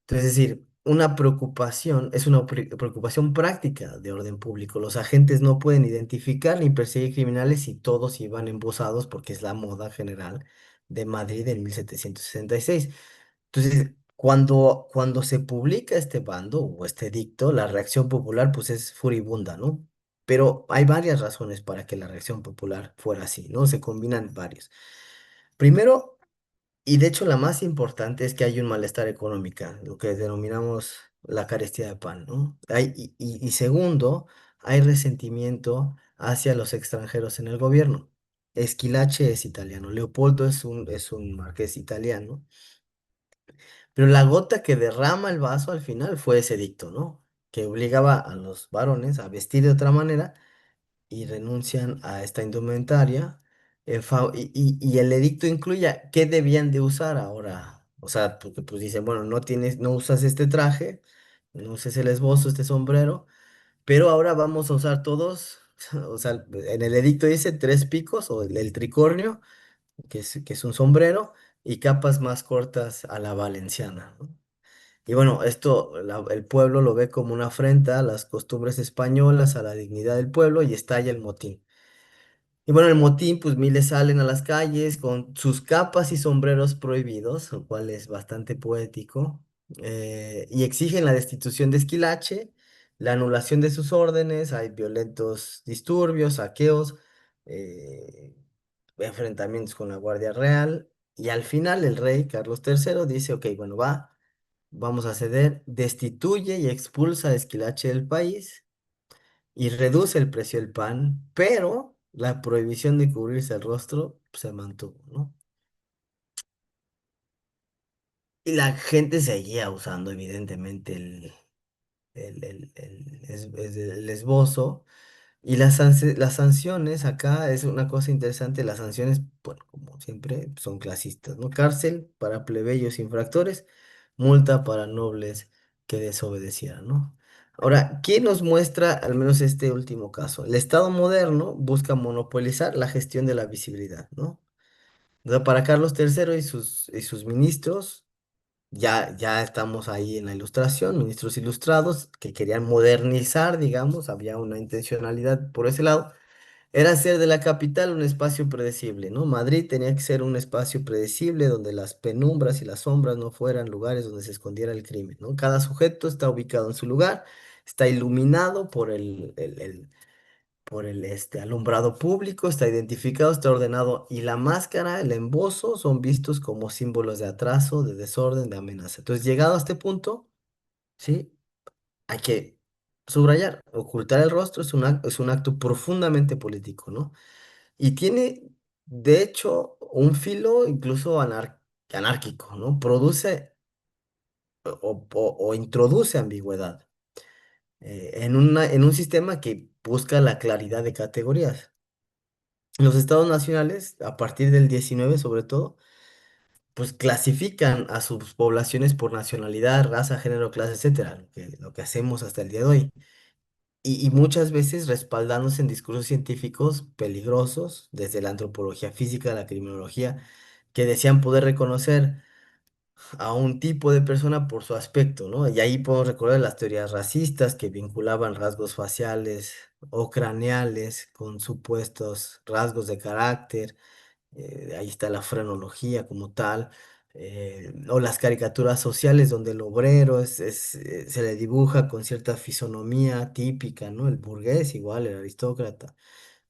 Entonces, es decir, una preocupación, es una preocupación práctica de orden público. Los agentes no pueden identificar ni perseguir criminales si todos iban embosados porque es la moda general de Madrid en 1766. Entonces, cuando se publica este bando o este edicto, la reacción popular pues es furibunda, ¿no? Pero hay varias razones para que la reacción popular fuera así, ¿no? Se combinan varios. Primero, y de hecho la más importante es que hay un malestar económico, lo que denominamos la carestía de pan, ¿no? Y segundo, hay resentimiento hacia los extranjeros en el gobierno. Esquilache es italiano, Leopoldo es un marqués italiano, pero la gota que derrama el vaso al final fue ese edicto, ¿no? Que obligaba a los varones a vestir de otra manera y renuncian a esta indumentaria. Y el edicto incluye qué debían de usar ahora. O sea, porque pues dicen, bueno, no usas este traje, no uses el esbozo, este sombrero, pero ahora vamos a usar todos, o sea, en el edicto dice tres picos o el tricornio, que es un sombrero, y capas más cortas a la valenciana, ¿no? Y bueno, esto el pueblo lo ve como una afrenta a las costumbres españolas, a la dignidad del pueblo y estalla el motín. Y bueno, el motín, pues miles salen a las calles con sus capas y sombreros prohibidos, lo cual es bastante poético, y exigen la destitución de Esquilache, la anulación de sus órdenes, hay violentos disturbios, saqueos, eh, enfrentamientos con la Guardia Real, y al final el rey Carlos III dice, ok, bueno, vamos a ceder, destituye y expulsa a Esquilache del país y reduce el precio del pan, pero la prohibición de cubrirse el rostro se mantuvo, ¿no? Y la gente seguía usando evidentemente el esbozo. Y las sanciones acá es una cosa interesante, las sanciones, bueno, como siempre, son clasistas, ¿no? Cárcel para plebeyos infractores, multa para nobles que desobedecieran, ¿no? Ahora, ¿quién nos muestra al menos este último caso? El Estado moderno busca monopolizar la gestión de la visibilidad, ¿no? O sea, para Carlos III y sus ministros, ya estamos ahí en la ilustración, ministros ilustrados que querían modernizar, digamos, había una intencionalidad por ese lado, era hacer de la capital un espacio predecible, ¿no? Madrid tenía que ser un espacio predecible donde las penumbras y las sombras no fueran lugares donde se escondiera el crimen, ¿no? Cada sujeto está ubicado en su lugar, está iluminado por por el alumbrado público, está identificado, está ordenado y la máscara, el embozo son vistos como símbolos de atraso, de desorden, de amenaza. Entonces, llegado a este punto, ¿sí? Hay que subrayar, ocultar el rostro es un acto profundamente político, ¿no? Y tiene, de hecho, un filo incluso anárquico, ¿no? Produce o introduce ambigüedad en un sistema que busca la claridad de categorías. Los estados nacionales, a partir del 19 sobre todo, pues clasifican a sus poblaciones por nacionalidad, raza, género, clase, etcétera, lo que hacemos hasta el día de hoy. Y muchas veces respaldándose en discursos científicos peligrosos, desde la antropología física a la criminología, que decían poder reconocer a un tipo de persona por su aspecto, ¿no? Y ahí podemos recordar las teorías racistas que vinculaban rasgos faciales o craneales con supuestos rasgos de carácter. Ahí está la frenología como tal. O las caricaturas sociales donde el obrero se le dibuja con cierta fisonomía típica, ¿no? El burgués igual, el aristócrata.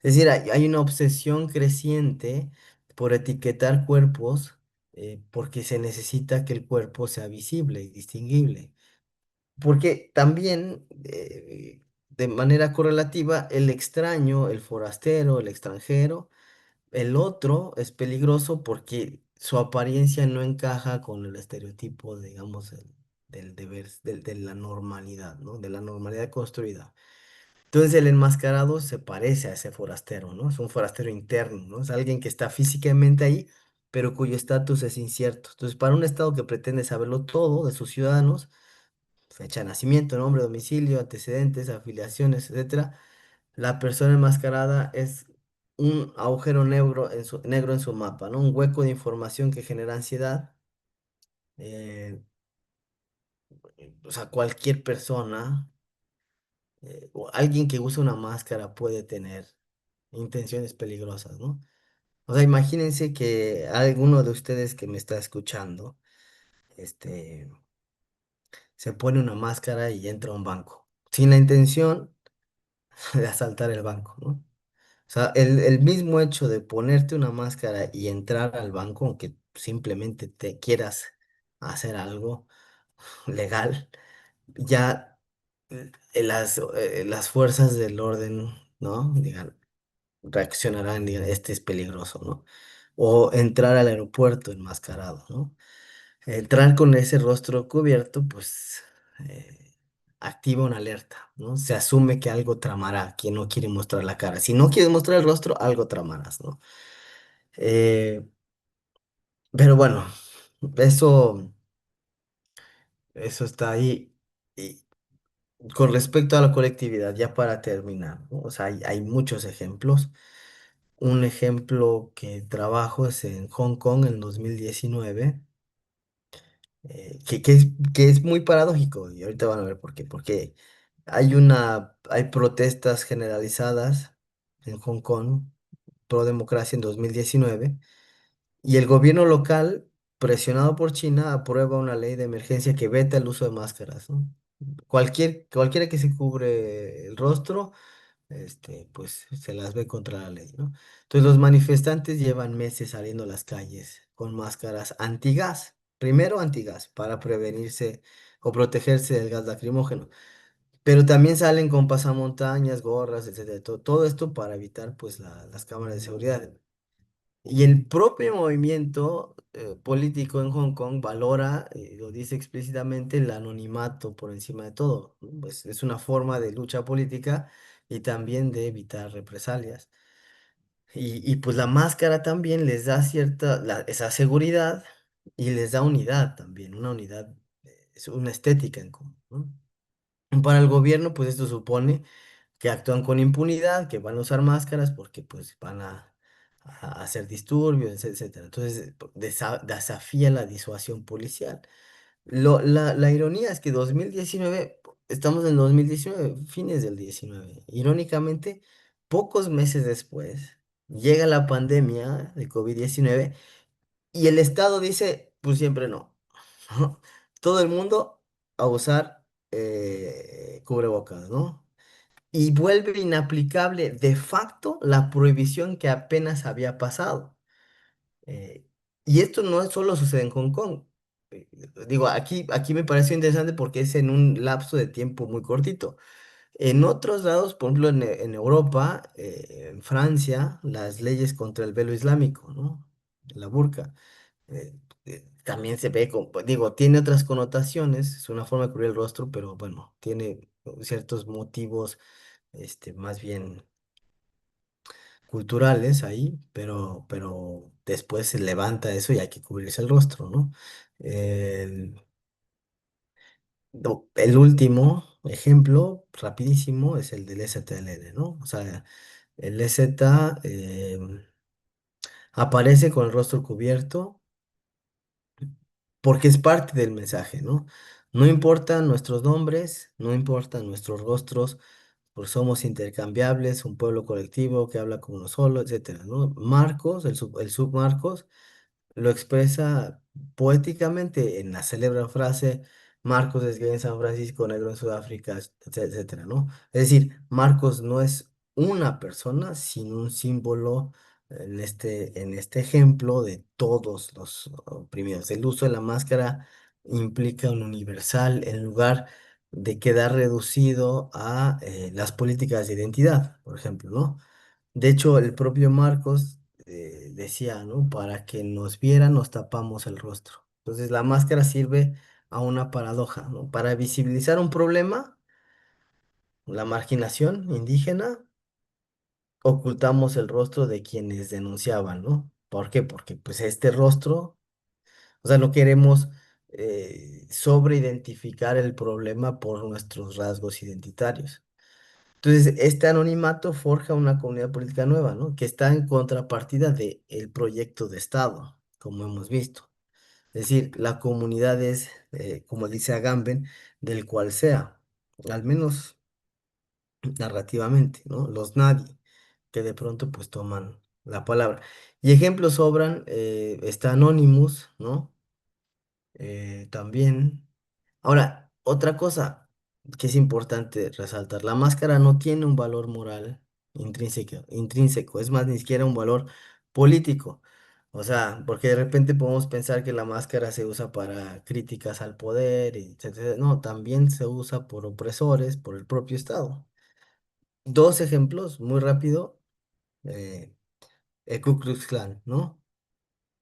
Es decir, hay una obsesión creciente por etiquetar cuerpos porque se necesita que el cuerpo sea visible y distinguible. Porque también, de manera correlativa, el extraño, el forastero, el extranjero, el otro es peligroso porque su apariencia no encaja con el estereotipo, digamos, del deber, de la normalidad, ¿no? De la normalidad construida. Entonces el enmascarado se parece a ese forastero, ¿no? Es un forastero interno, ¿no? Es alguien que está físicamente ahí, pero cuyo estatus es incierto. Entonces, para un Estado que pretende saberlo todo de sus ciudadanos, fecha de nacimiento, nombre, domicilio, antecedentes, afiliaciones, etcétera, la persona enmascarada es un agujero negro en su mapa, ¿no? Un hueco de información que genera ansiedad. eh, o sea, cualquier persona o alguien que usa una máscara puede tener intenciones peligrosas, ¿no? O sea, imagínense que alguno de ustedes que me está escuchando, este, se pone una máscara y entra a un banco, sin la intención de asaltar el banco, ¿no? O sea, el mismo hecho de ponerte una máscara y entrar al banco, aunque simplemente te quieras hacer algo legal, ya las fuerzas del orden, ¿no? Digan, reaccionarán, digan, este es peligroso, ¿no? O entrar al aeropuerto enmascarado, ¿no? Entrar con ese rostro cubierto, pues activa una alerta, ¿no? Se asume que algo tramará quien no quiere mostrar la cara. Si no quieres mostrar el rostro, algo tramarás, ¿no? Eh, pero bueno, eso, eso está ahí. Y con respecto a la colectividad, ya para terminar, ¿no? O sea, hay muchos ejemplos. Un ejemplo que trabajo es en Hong Kong en 2019, que es muy paradójico, y ahorita van a ver por qué. Porque hay protestas generalizadas en Hong Kong pro democracia en 2019 y el gobierno local, presionado por China, aprueba una ley de emergencia que veta el uso de máscaras, ¿no? Cualquiera que se cubre el rostro, pues se las ve contra la ley, ¿no? Entonces los manifestantes llevan meses saliendo a las calles con máscaras antigas, primero antigas, para prevenirse o protegerse del gas lacrimógeno, pero también salen con pasamontañas, gorras, etcétera, todo esto para evitar pues las cámaras de seguridad. Y el propio movimiento político en Hong Kong valora, lo dice explícitamente, el anonimato por encima de todo, ¿no? Pues es una forma de lucha política y también de evitar represalias. Y pues la máscara también les da esa seguridad y les da unidad también, una unidad, es una estética en común, ¿no? Para el gobierno, pues esto supone que actúan con impunidad, que van a usar máscaras porque pues van a hacer disturbios, etcétera. Entonces, desafía la disuasión policial. La ironía es que 2019, estamos en 2019, fines del 19. Irónicamente, pocos meses después, llega la pandemia de COVID-19 y el Estado dice, pues siempre no. Todo el mundo a usar cubrebocas, ¿no? Y vuelve inaplicable de facto la prohibición que apenas había pasado. Eh, y esto no solo sucede en Hong Kong. Eh, Digo, aquí me pareció interesante porque es en un lapso de tiempo muy cortito. En otros lados, por ejemplo, en Europa, en Francia, las leyes contra el velo islámico, ¿no? La burka, también se ve, pues, digo, tiene otras connotaciones, es una forma de cubrir el rostro, pero bueno, tiene ciertos motivos, más bien culturales ahí, pero después se levanta eso y hay que cubrirse el rostro, ¿no? El, el último ejemplo, rapidísimo, es el del EZLN, ¿no? O sea, el EZ aparece con el rostro cubierto porque es parte del mensaje, ¿no? No importan nuestros nombres, no importan nuestros rostros, porque somos intercambiables, un pueblo colectivo que habla como uno solo, etcétera, ¿no? Marcos, el submarcos, lo expresa poéticamente en la célebre frase Marcos es gay en San Francisco, negro en Sudáfrica, etcétera, ¿no? Es decir, Marcos no es una persona, sino un símbolo en este ejemplo de todos los oprimidos. El uso de la máscara implica un universal en lugar de quedar reducido a las políticas de identidad, por ejemplo, ¿no? De hecho, el propio Marcos decía, ¿no? Para que nos vieran, nos tapamos el rostro. Entonces, la máscara sirve a una paradoja, ¿no? Para visibilizar un problema, la marginación indígena, ocultamos el rostro de quienes denunciaban, ¿no? ¿Por qué? Porque pues este rostro, o sea, no queremos sobreidentificar el problema por nuestros rasgos identitarios. Entonces, este anonimato forja una comunidad política nueva, ¿no? Que está en contrapartida del proyecto de Estado, como hemos visto. Es decir, la comunidad es, como dice Agamben, del cual sea, al menos narrativamente, ¿no? Los nadie, que de pronto pues toman la palabra. Y ejemplos sobran, está Anonymous, ¿no? También. Ahora, otra cosa que es importante resaltar, la máscara no tiene un valor moral intrínseco, es más, ni siquiera un valor político. O sea, porque de repente podemos pensar que la máscara se usa para críticas al poder, y etcétera. No, también se usa por opresores, por el propio Estado. Dos ejemplos, muy rápido, eh, el Ku Klux Klan, ¿no?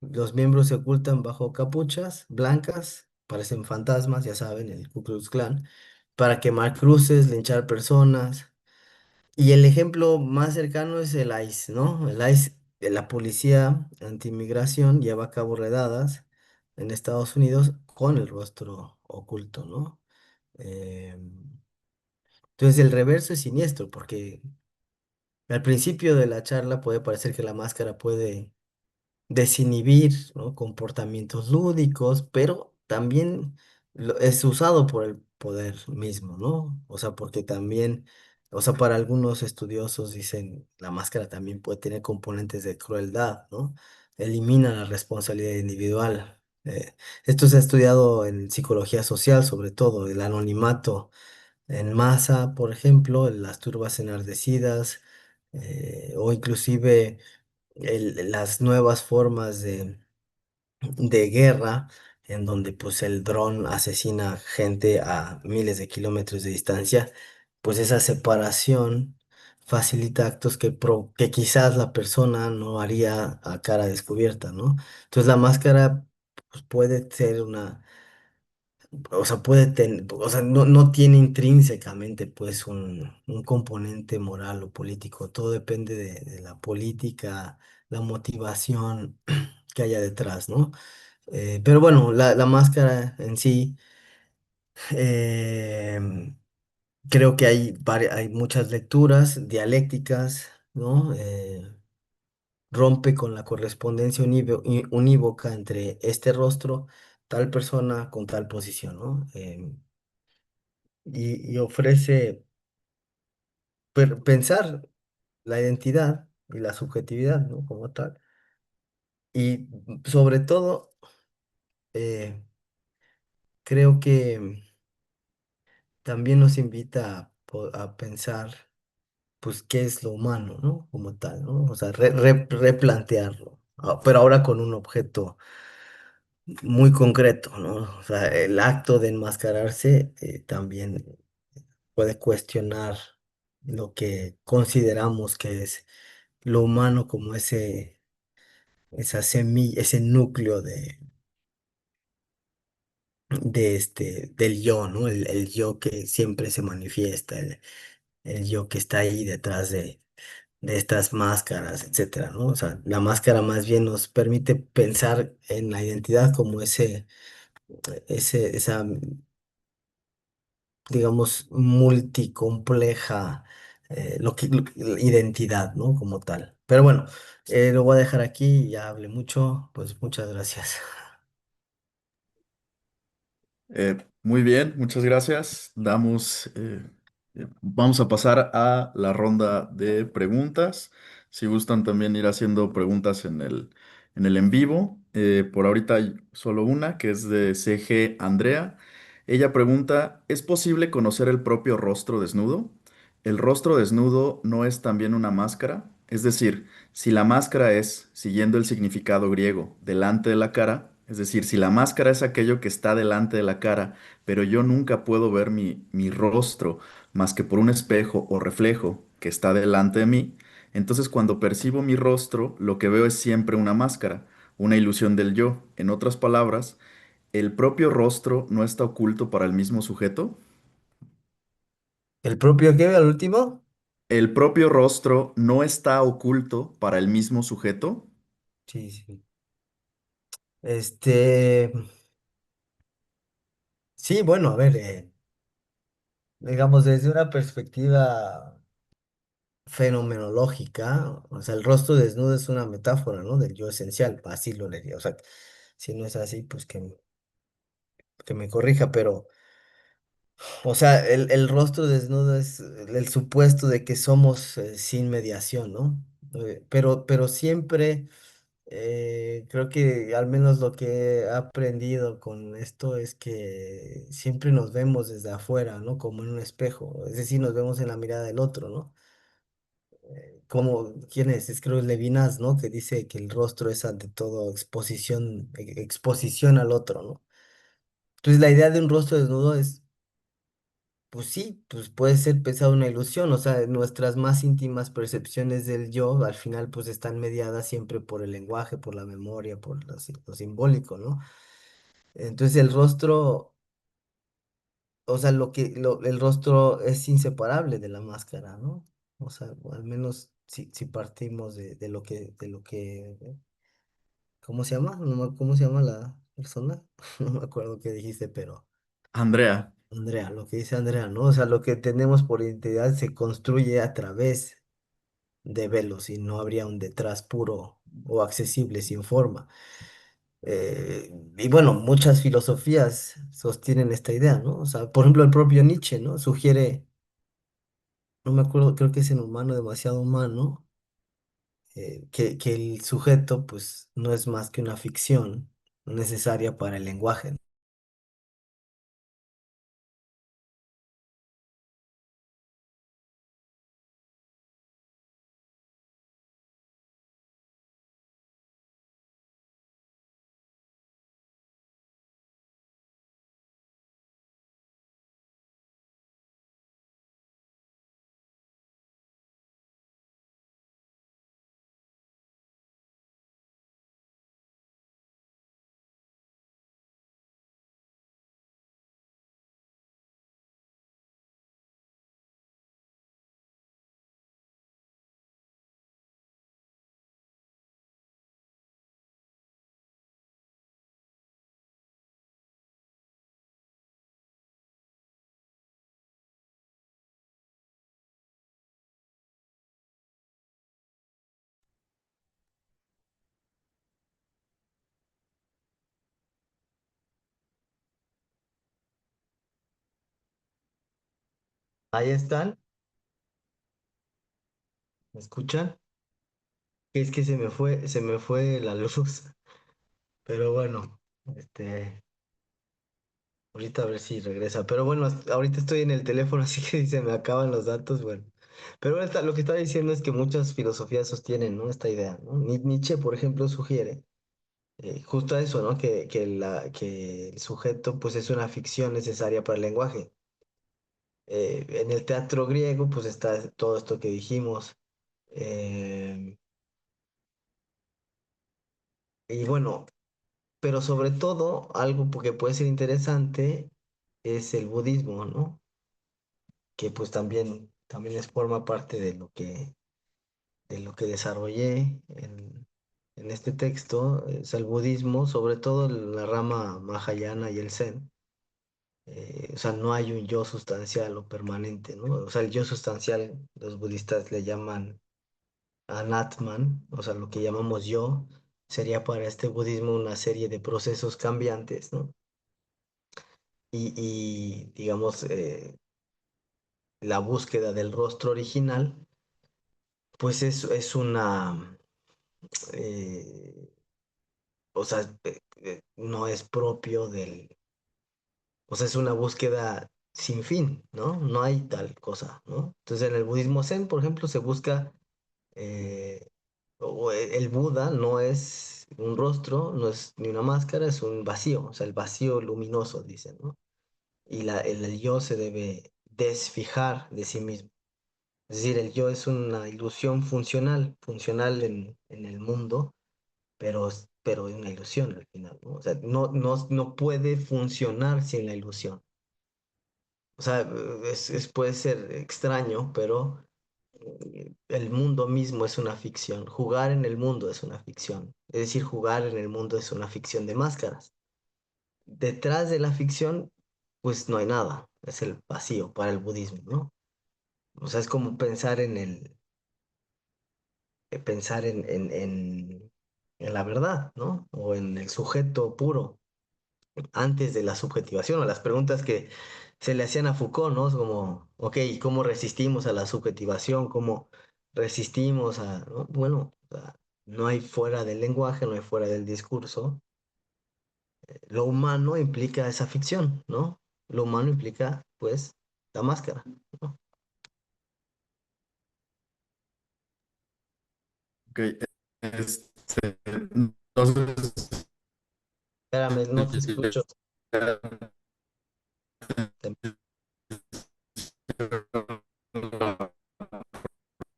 Los miembros se ocultan bajo capuchas blancas, parecen fantasmas, ya saben, el Ku Klux Klan, para quemar cruces, linchar personas. Y el ejemplo más cercano es el ICE, ¿no? El ICE, la policía antimigración, lleva a cabo redadas en Estados Unidos con el rostro oculto, ¿no? Eh, entonces el reverso es siniestro, porque al principio de la charla puede parecer que la máscara puede desinhibir, ¿no? Comportamientos lúdicos, pero también es usado por el poder mismo, ¿no? O sea, porque también, o sea, para algunos estudiosos dicen la máscara también puede tener componentes de crueldad, ¿no? Elimina la responsabilidad individual. Esto se ha estudiado en psicología social, sobre todo, el anonimato en masa, por ejemplo, en las turbas enardecidas, o inclusive las nuevas formas de guerra, en donde pues el dron asesina gente a miles de kilómetros de distancia, pues esa separación facilita actos que quizás la persona no haría a cara descubierta, ¿no? Entonces la máscara pues, puede ser una, o sea, puede tener, o sea, no tiene intrínsecamente pues un componente moral o político, todo depende de la política, la motivación que haya detrás, ¿no? Pero bueno, la máscara en sí, em, creo que hay muchas lecturas dialécticas, ¿no? Rompe con la correspondencia unívoca entre este rostro, tal persona con tal posición, ¿no? Y ofrece pensar la identidad y la subjetividad, ¿no? Como tal. Y sobre todo, eh, creo que también nos invita a pensar, pues, qué es lo humano, ¿no? Como tal, ¿no? O sea, replantearlo, pero ahora con un objeto muy concreto, ¿no? O sea, el acto de enmascararse también. puede cuestionar lo que consideramos que es lo humano como esa semilla, ese núcleo del yo, ¿no? El yo que siempre se manifiesta, el yo que está ahí detrás de estas máscaras, etcétera, ¿no? O sea, la máscara más bien nos permite pensar en la identidad como esa, digamos, multicompleja, identidad, ¿no? Como tal. Pero bueno, lo voy a dejar aquí, ya hablé mucho, pues muchas gracias. Muy bien, muchas gracias. Vamos a pasar a la ronda de preguntas. Si gustan también ir haciendo preguntas en el en vivo. Por ahorita hay solo una, que es de CG Andrea. Ella pregunta, ¿es posible conocer el propio rostro desnudo? ¿El rostro desnudo no es también una máscara? Es decir, si la máscara es, siguiendo el significado griego, delante de la cara, es decir, si la máscara es aquello que está delante de la cara, pero yo nunca puedo ver mi rostro más que por un espejo o reflejo que está delante de mí, entonces cuando percibo mi rostro, lo que veo es siempre una máscara, una ilusión del yo. En otras palabras, ¿el propio rostro no está oculto para el mismo sujeto? ¿El propio qué, al último? ¿El propio rostro no está oculto para el mismo sujeto? Sí, sí. Este, sí, bueno, a ver, digamos, desde una perspectiva fenomenológica, o sea, el rostro desnudo es una metáfora, ¿no? Del yo esencial, así lo leería, o sea, si no es así, pues que me corrija, pero, o sea, el rostro desnudo es el supuesto de que somos sin mediación, ¿no? Pero siempre, creo que al menos lo que he aprendido con esto es que siempre nos vemos desde afuera, ¿no? Como en un espejo, es decir, nos vemos en la mirada del otro, ¿no? Como, ¿quién es? Es creo Levinas, ¿no? Que dice que el rostro es ante todo exposición, exposición al otro, ¿no? Entonces la idea de un rostro desnudo es, pues sí, pues puede ser pensado una ilusión, o sea, nuestras más íntimas percepciones del yo al final pues están mediadas siempre por el lenguaje, por la memoria, por lo simbólico, ¿no? Entonces el rostro, o sea, el rostro es inseparable de la máscara, ¿no? O sea, o al menos si partimos de lo que ¿cómo se llama? ¿Cómo se llama la persona? No me acuerdo qué dijiste, pero Andrea, Andrea, lo que dice Andrea, ¿no? O sea, lo que tenemos por identidad se construye a través de velos y no habría un detrás puro o accesible sin forma. Y bueno, muchas filosofías sostienen esta idea, ¿no? O sea, por ejemplo, el propio Nietzsche, ¿no? Sugiere, no me acuerdo, creo que es en Humano, demasiado humano, que el sujeto, pues, no es más que una ficción necesaria para el lenguaje. Ahí están, ¿me escuchan? Es que se me fue la luz, pero bueno, este, ahorita a ver si regresa. Pero bueno, ahorita estoy en el teléfono, así que se me acaban los datos, bueno. Pero bueno, lo que estaba diciendo es que muchas filosofías sostienen, ¿no? Esta idea, ¿no? Nietzsche, por ejemplo, sugiere justo eso, ¿no? Que el sujeto, pues, es una ficción necesaria para el lenguaje. En el teatro griego, pues está todo esto que dijimos. eh, y bueno, pero sobre todo, algo que puede ser interesante es el budismo, ¿no? Que pues también forma parte de lo que desarrollé en este texto. Es el budismo, sobre todo la rama Mahayana y el Zen. O sea, no hay un yo sustancial o permanente, ¿no? O sea, el yo sustancial, los budistas le llaman Anatman, o sea, lo que llamamos yo, sería para este budismo una serie de procesos cambiantes, ¿no? Digamos, la búsqueda del rostro original, pues es una, eh, o sea, no es propio o sea, es una búsqueda sin fin, ¿no? No hay tal cosa, ¿no? Entonces, en el budismo Zen, por ejemplo, se busca, eh, el Buda no es un rostro, no es ni una máscara, es un vacío, o sea, el vacío luminoso, dicen, ¿no? Y el yo se debe desfijar de sí mismo. Es decir, el yo es una ilusión funcional, funcional en el mundo, pero es una ilusión al final, ¿no? O sea, no puede funcionar sin la ilusión. O sea, puede ser extraño, pero el mundo mismo es una ficción. Jugar en el mundo es una ficción. Es decir, jugar en el mundo es una ficción de máscaras. Detrás de la ficción, pues no hay nada. Es el vacío para el budismo, ¿no? O sea, es como pensar en la verdad, ¿no? O en el sujeto puro, antes de la subjetivación, o las preguntas que se le hacían a Foucault, ¿no? Es como, ok, ¿cómo resistimos a la subjetivación? ¿Cómo resistimos a, ¿no? Bueno, o sea, no hay fuera del lenguaje, no hay fuera del discurso. Lo humano implica esa ficción, ¿no? Lo humano implica, pues, la máscara, ¿no? Ok, este, entonces, Espérame, no te escucho. Te- la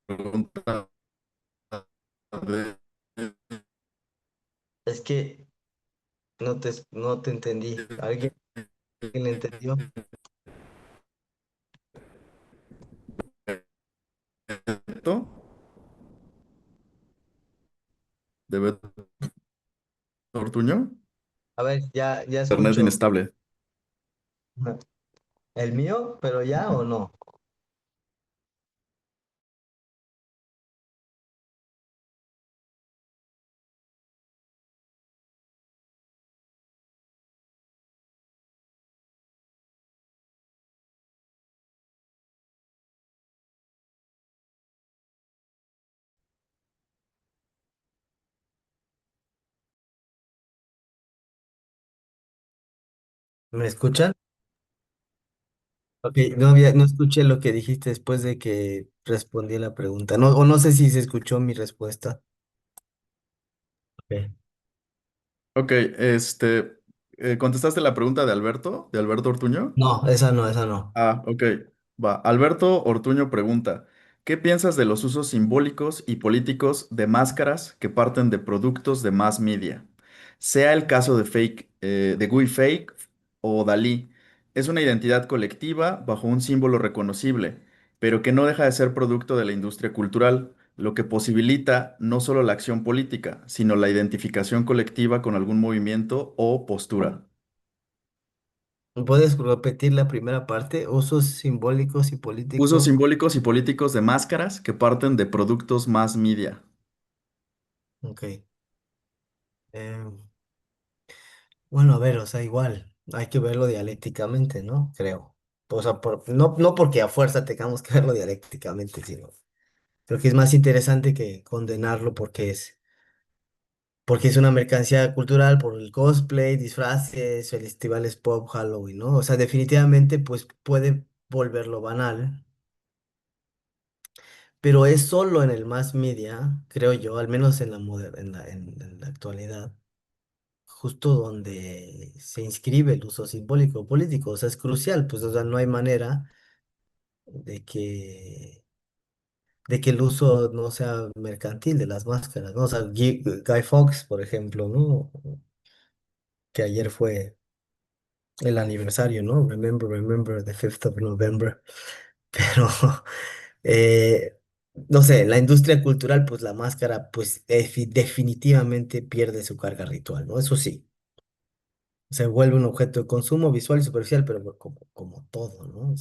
pregunta de Es que no te entendí. ¿Alguien le entendió? Beto, de Beto Ortuño, A ver, ya internet escucho. inestable. ¿El mío? ¿Pero ya o no? ¿Me escuchan? Ok, no escuché lo que dijiste después de que respondí la pregunta. No, o no sé si se escuchó mi respuesta. Ok. Ok, ¿contestaste la pregunta de Alberto Ortuño? No, esa no, esa no. Ah, ok. Va. Alberto Ortuño pregunta, ¿qué piensas de los usos simbólicos y políticos de máscaras que parten de productos de mass media? Sea el caso de Gui Fake o Dalí, es una identidad colectiva bajo un símbolo reconocible, pero que no deja de ser producto de la industria cultural, lo que posibilita no solo la acción política, sino la identificación colectiva con algún movimiento o postura. ¿Puedes repetir la primera parte? Usos simbólicos y Usos políticos. simbólicos y políticos de máscaras que parten de productos más media. Ok. Eh, bueno, a ver, o sea, igual, hay que verlo dialécticamente, ¿no? Creo. O sea, no porque a fuerza tengamos que verlo dialécticamente, sino creo que es más interesante que condenarlo porque es una mercancía cultural por el cosplay, disfraces, festivales pop, Halloween, ¿no? O sea, definitivamente pues puede volverlo banal, pero es solo en el mass media, creo yo, al menos en la actualidad, justo donde se inscribe el uso simbólico político, o sea, es crucial, pues, o sea, no hay manera. de que, de que el uso no sea mercantil de las máscaras, ¿no? O sea, Guy Fawkes, por ejemplo, ¿no? Que ayer fue el aniversario, ¿no? Remember the 5th of November. Pero, eh, no sé, la industria cultural, pues la máscara, pues definitivamente pierde su carga ritual, ¿no? Eso sí, se vuelve un objeto de consumo visual y superficial, pero como todo, ¿no?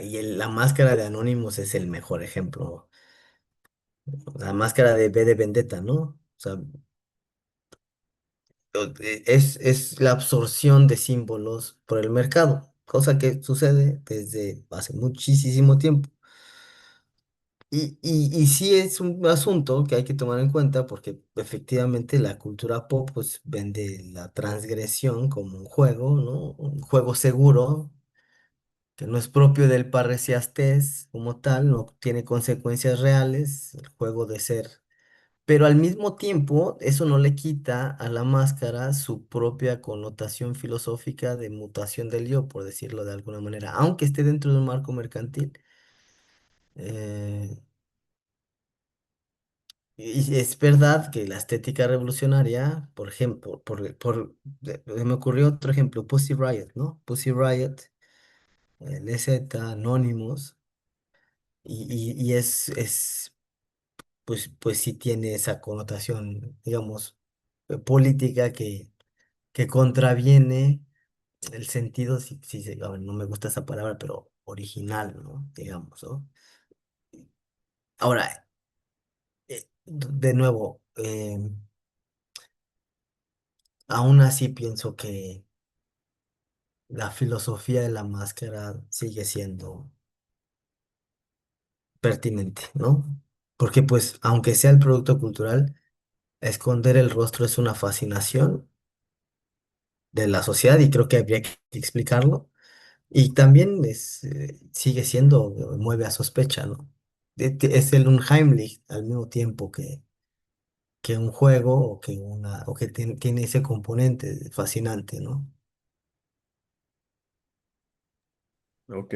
Y la máscara de Anonymous es el mejor ejemplo. La máscara de V de Vendetta, ¿no? O sea, es la absorción de símbolos por el mercado, cosa que sucede desde hace muchísimo tiempo. Y sí es un asunto que hay que tomar en cuenta porque efectivamente la cultura pop pues vende la transgresión como un juego, ¿no? Un juego seguro, que no es propio del parriciastés como tal, no tiene consecuencias reales, el juego de ser. Pero al mismo tiempo, eso no le quita a la máscara su propia connotación filosófica de mutación del yo, por decirlo de alguna manera, aunque esté dentro de un marco mercantil. Eh, y es verdad que la estética revolucionaria, por ejemplo, me ocurrió otro ejemplo, Pussy Riot, ¿no? Pussy Riot, LZ, Anonymous, y pues sí tiene esa connotación, digamos, política que contraviene el sentido, a ver, no me gusta esa palabra, pero original, ¿no? Digamos, ¿no? Ahora, de nuevo, aún así pienso que la filosofía de la máscara sigue siendo pertinente, ¿no? Porque pues, aunque sea el producto cultural, esconder el rostro es una fascinación de la sociedad y creo que habría que explicarlo. Y también sigue siendo, mueve a sospecha, ¿no? Es el Unheimlich al mismo tiempo que un juego o que tiene ese componente fascinante, ¿no? Ok,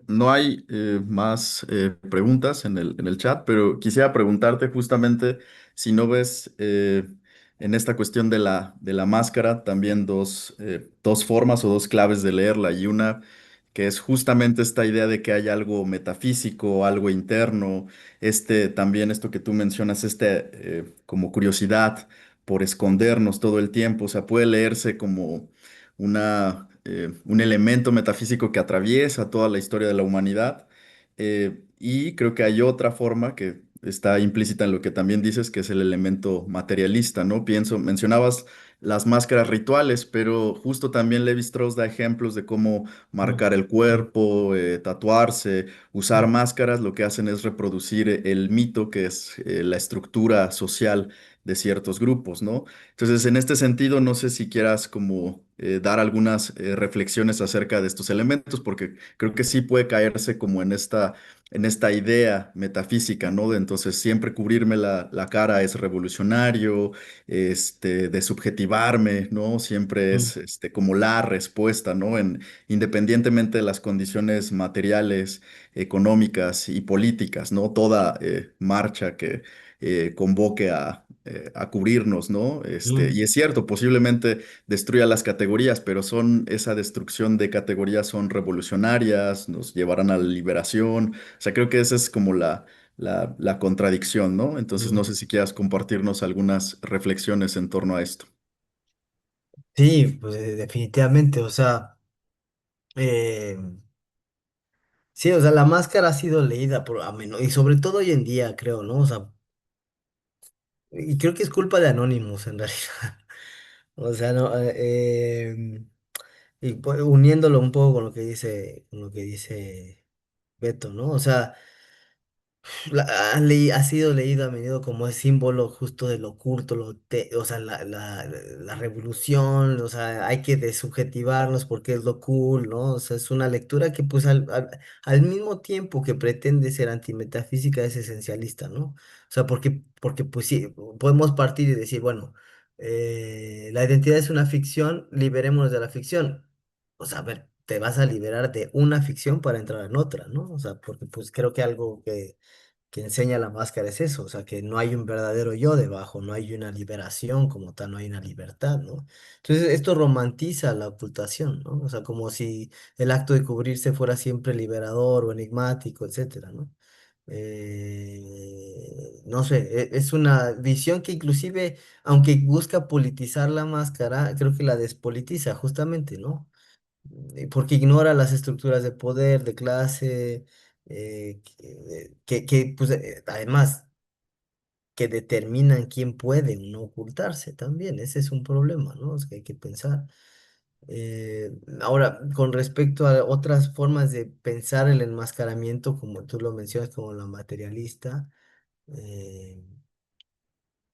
no hay más preguntas en el chat, pero quisiera preguntarte justamente si no ves en esta cuestión de la máscara también dos formas o dos claves de leerla y una que es justamente esta idea de que hay algo metafísico, algo interno, también esto que tú mencionas, como curiosidad por escondernos todo el tiempo, o sea, puede leerse como un elemento metafísico que atraviesa toda la historia de la humanidad. Y creo que hay otra forma que está implícita en lo que también dices, que es el elemento materialista, ¿no? Mencionabas las máscaras rituales, pero justo también Levi Strauss da ejemplos de cómo Mm, marcar el cuerpo, tatuarse, usar mm, máscaras, lo que hacen es reproducir el mito, que es la estructura social de ciertos grupos, ¿no? Entonces, en este sentido, no sé si quieras como dar algunas reflexiones acerca de estos elementos, porque creo que sí puede caerse como en esta idea metafísica, ¿no? De entonces siempre cubrirme la cara es revolucionario, de subjetivarme, ¿no? Siempre mm, es como la respuesta, ¿no? Independientemente de las condiciones materiales, económicas y políticas, ¿no? Toda marcha que convoque a cubrirnos, ¿no? mm, Y es cierto, posiblemente destruya las categorías, pero esa destrucción de categorías son revolucionarias, nos llevarán a la liberación. O sea, creo que esa es como la contradicción, ¿no? Entonces, no mm. sé si quieras compartirnos algunas reflexiones en torno a esto. Sí, pues definitivamente, o sea, eh, sí, o sea, la máscara ha sido leída por a menos, y sobre todo hoy en día, creo, ¿no? O sea, y creo que es culpa de Anonymous en realidad. O sea, no, y pues, uniéndolo un poco con lo que dice Beto, ¿no? O sea, ha sido leído a menudo como es símbolo justo de lo oculto, o sea, la revolución, o sea, hay que desubjetivarnos porque es lo cool, ¿no? O sea, es una lectura que pues al mismo tiempo que pretende ser antimetafísica es esencialista, ¿no? O sea, porque pues sí, podemos partir y decir, bueno, la identidad es una ficción, liberémonos de la ficción. O sea, a ver. te vas a liberar de una ficción para entrar en otra, ¿no? O sea, porque pues creo que algo que enseña la máscara es eso, o sea, que no hay un verdadero yo debajo, no hay una liberación como tal, no hay una libertad, ¿no? Entonces, esto romantiza la ocultación, ¿no? O sea, como si el acto de cubrirse fuera siempre liberador o enigmático, etcétera, ¿no? No sé, es una visión que inclusive, aunque busca politizar la máscara, creo que la despolitiza justamente, ¿no? Porque ignora las estructuras de poder, de clase, pues, además, que determinan quién puede o no ocultarse también. Ese es un problema, ¿no? Es que hay que pensar. Ahora, con respecto a otras formas de pensar el enmascaramiento, como tú lo mencionas, como la materialista, eh,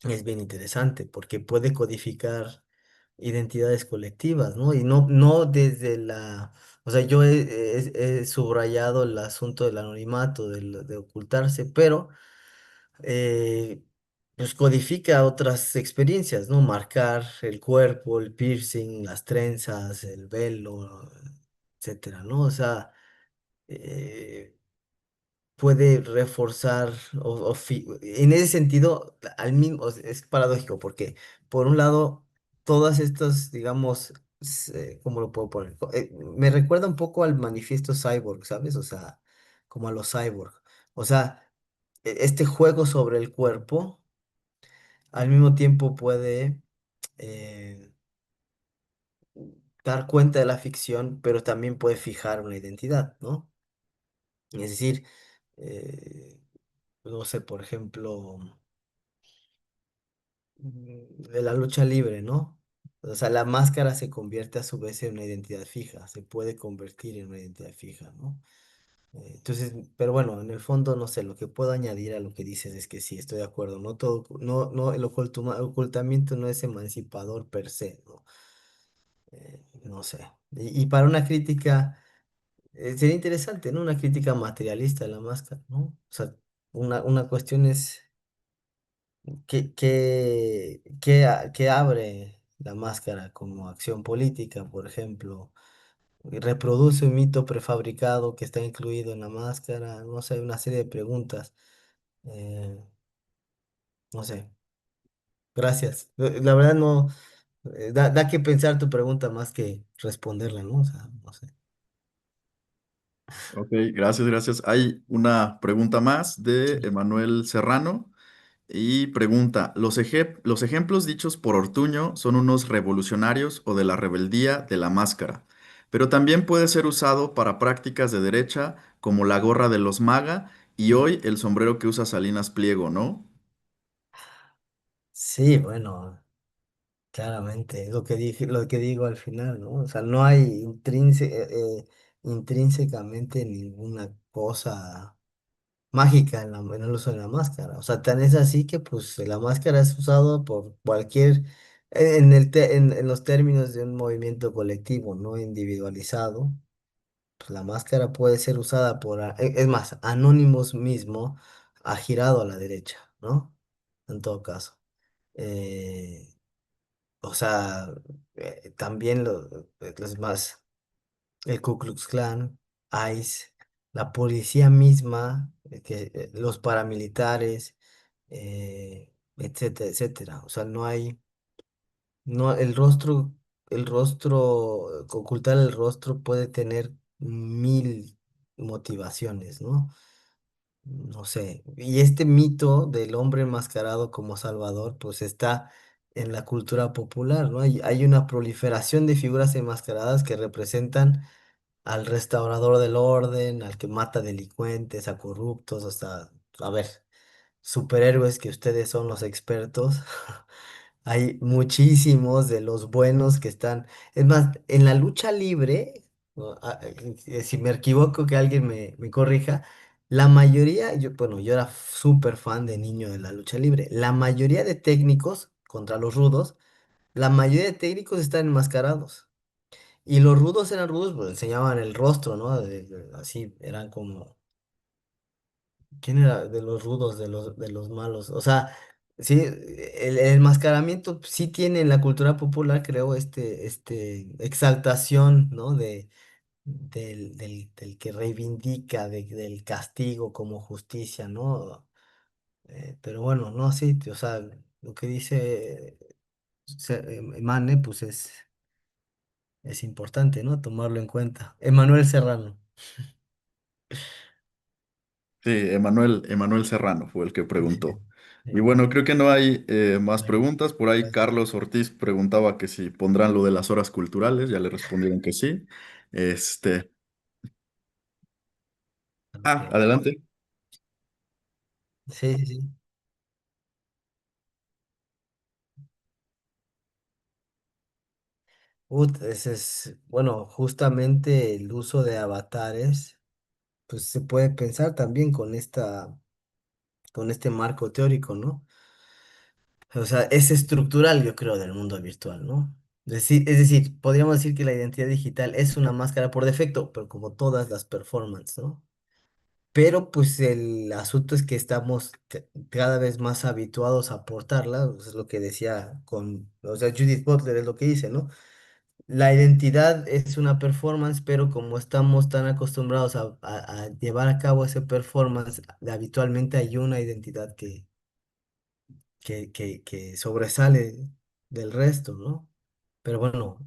es bien interesante porque puede codificar identidades colectivas, ¿no? Y no desde la... O sea, yo he subrayado el asunto del anonimato, de ocultarse, pero pues codifica otras experiencias, ¿no? Marcar el cuerpo, el piercing, las trenzas, el velo, etcétera, ¿no? O sea, eh, puede reforzar en ese sentido al mismo es paradójico porque por un lado todas estas digamos ¿cómo lo puedo poner? Me recuerda un poco al manifiesto cyborg, ¿sabes? O sea, como a los cyborg, o sea, este juego sobre el cuerpo al mismo tiempo puede eh, dar cuenta de la ficción, pero también puede fijar una identidad, ¿no? Es decir, eh, no sé, por ejemplo, de la lucha libre, ¿no? O sea, la máscara se convierte a su vez en una identidad fija, se puede convertir en una identidad fija, ¿no? Entonces, pero bueno, en el fondo, no sé, lo que puedo añadir a lo que dices es que sí, estoy de acuerdo, no todo, no, el ocultamiento no es emancipador per se, ¿no? No sé. Y para una crítica, sería interesante, ¿no? Una crítica materialista de la máscara, ¿no? O sea, una cuestión es que abre la máscara como acción política, por ejemplo, reproduce un mito prefabricado que está incluido en la máscara, no sé, una serie de preguntas. eh, no sé, gracias. La verdad no, da que pensar tu pregunta más que responderla, ¿no? O sea, no sé. Ok, gracias, gracias. Hay una pregunta más de Emanuel Serrano y pregunta, ¿los ejemplos dichos por Ortuño son unos revolucionarios o de la rebeldía de la máscara? Pero también puede ser usado para prácticas de derecha como la gorra de los maga y hoy el sombrero que usa Salinas Pliego, ¿no? Sí, bueno. Claramente, es lo que dije, lo que digo al final, ¿no? O sea, no hay intrínsecamente ninguna cosa mágica en el uso de la máscara. O sea, tan es así que pues la máscara es usada por cualquier, en los términos de un movimiento colectivo, no individualizado, pues la máscara puede ser usada es más, Anonymous mismo ha girado a la derecha, ¿no? En todo caso. Eh, o sea, también los más, el Ku Klux Klan, ICE, la policía misma, los paramilitares, etcétera, etcétera. O sea, no hay, no, ocultar el rostro puede tener mil motivaciones, ¿no? No sé, y este mito del hombre enmascarado como salvador, pues está en la cultura popular, ¿no? Hay una proliferación de figuras enmascaradas que representan al restaurador del orden, al que mata delincuentes, a corruptos, hasta, a ver, superhéroes que ustedes son los expertos. Hay muchísimos de los buenos que están. Es más, en la lucha libre, ¿no? Si me equivoco, que alguien me corrija. La mayoría, bueno, yo era súper fan de niño de la lucha libre. La mayoría de técnicos contra los rudos, la mayoría de técnicos están enmascarados. Y los rudos eran rudos, pues enseñaban el rostro, ¿no? Así, eran como ¿quién era de los rudos, de los malos? O sea, sí, el enmascaramiento sí tiene en la cultura popular, creo, exaltación, ¿no? del que reivindica, del castigo como justicia, ¿no? Pero bueno, no, sí, o sea, lo que dice Mane, pues es importante, ¿no? Tomarlo en cuenta. Emanuel Serrano. Sí, Emanuel Serrano fue el que preguntó. Y Sí. bueno, creo que no hay más Bueno, preguntas. Por ahí gracias. Carlos Ortiz preguntaba que si pondrán lo de las horas culturales, ya le respondieron que sí. Este, Ok. adelante. Sí, sí, sí. Ese es, bueno, justamente el uso de avatares, pues se puede pensar también con este marco teórico, ¿no? O sea, es estructural, yo creo, del mundo virtual, ¿no? Es decir, podríamos decir que la identidad digital es una máscara por defecto, pero como todas las performances, ¿no? Pero pues el asunto es que estamos cada vez más habituados a portarla, pues, es lo que decía o sea, Judith Butler es lo que dice, ¿no? La identidad es una performance, pero como estamos tan acostumbrados a llevar a cabo ese performance, habitualmente hay una identidad que sobresale del resto, ¿no? Pero bueno,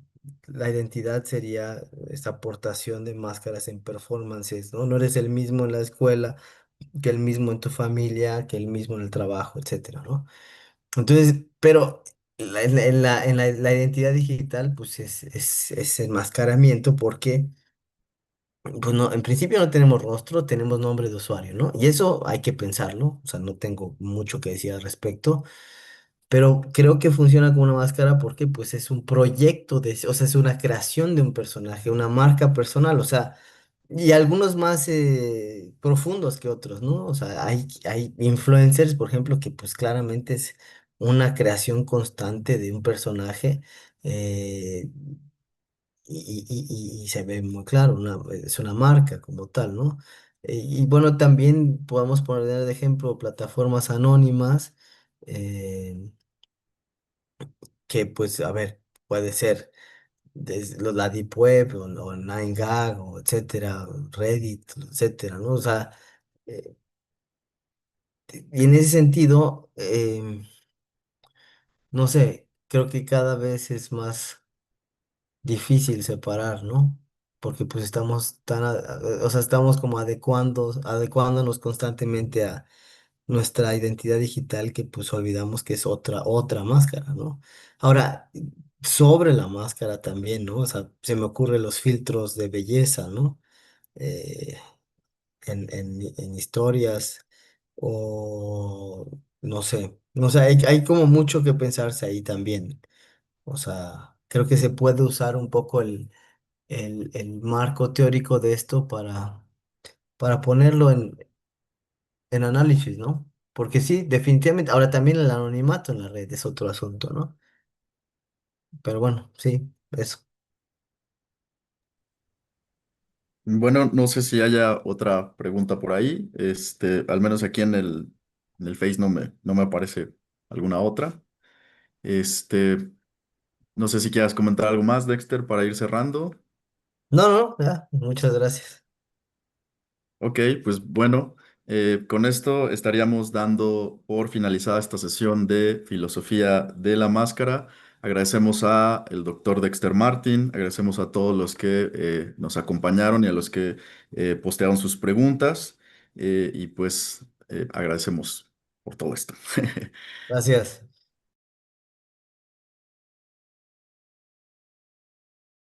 la identidad sería esta aportación de máscaras en performances, ¿no? No eres el mismo en la escuela que el mismo en tu familia, que el mismo en el trabajo, etcétera, ¿no? Entonces, pero la identidad digital, pues es enmascaramiento porque, pues no, en principio no tenemos rostro, tenemos nombre de usuario, ¿no? Y eso hay que pensarlo, o sea, no tengo mucho que decir al respecto. Pero creo que funciona como una máscara porque pues es un proyecto o sea, es una creación de un personaje, una marca personal, o sea, y algunos más profundos que otros, ¿no? O sea, hay influencers, por ejemplo, que pues claramente es una creación constante de un personaje eh, y se ve muy claro, es una marca como tal, ¿no? Y bueno, también podemos poner de ejemplo plataformas anónimas. eh, que pues, a ver, puede ser desde la Deep Web o 9gag o etcétera, Reddit, etcétera, ¿no? O sea, eh, y en ese sentido, no sé, creo que cada vez es más difícil separar, ¿no? Porque pues estamos o sea, estamos como adecuándonos constantemente a nuestra identidad digital que pues olvidamos que es otra máscara, ¿no? Ahora, sobre la máscara también, ¿no? O sea, se me ocurren los filtros de belleza, ¿no? Eh, en historias o no sé, hay como mucho que pensarse ahí también. O sea, creo que se puede usar un poco el marco teórico de esto para ponerlo en análisis, ¿no? Porque sí, definitivamente, ahora también el anonimato en la red es otro asunto, ¿no? Pero bueno, sí, eso. Bueno, no sé si haya otra pregunta por ahí. Al menos aquí en el Face no me aparece alguna otra. Este, no sé si quieras comentar algo más, Dexter, para ir cerrando. No, no, ya, muchas gracias. Ok, pues bueno, con esto estaríamos dando por finalizada esta sesión de Filosofía de la Máscara. Agradecemos a el doctor Dexter Martin, agradecemos a todos los que nos acompañaron y a los que postearon sus preguntas y pues agradecemos por todo esto. Gracias.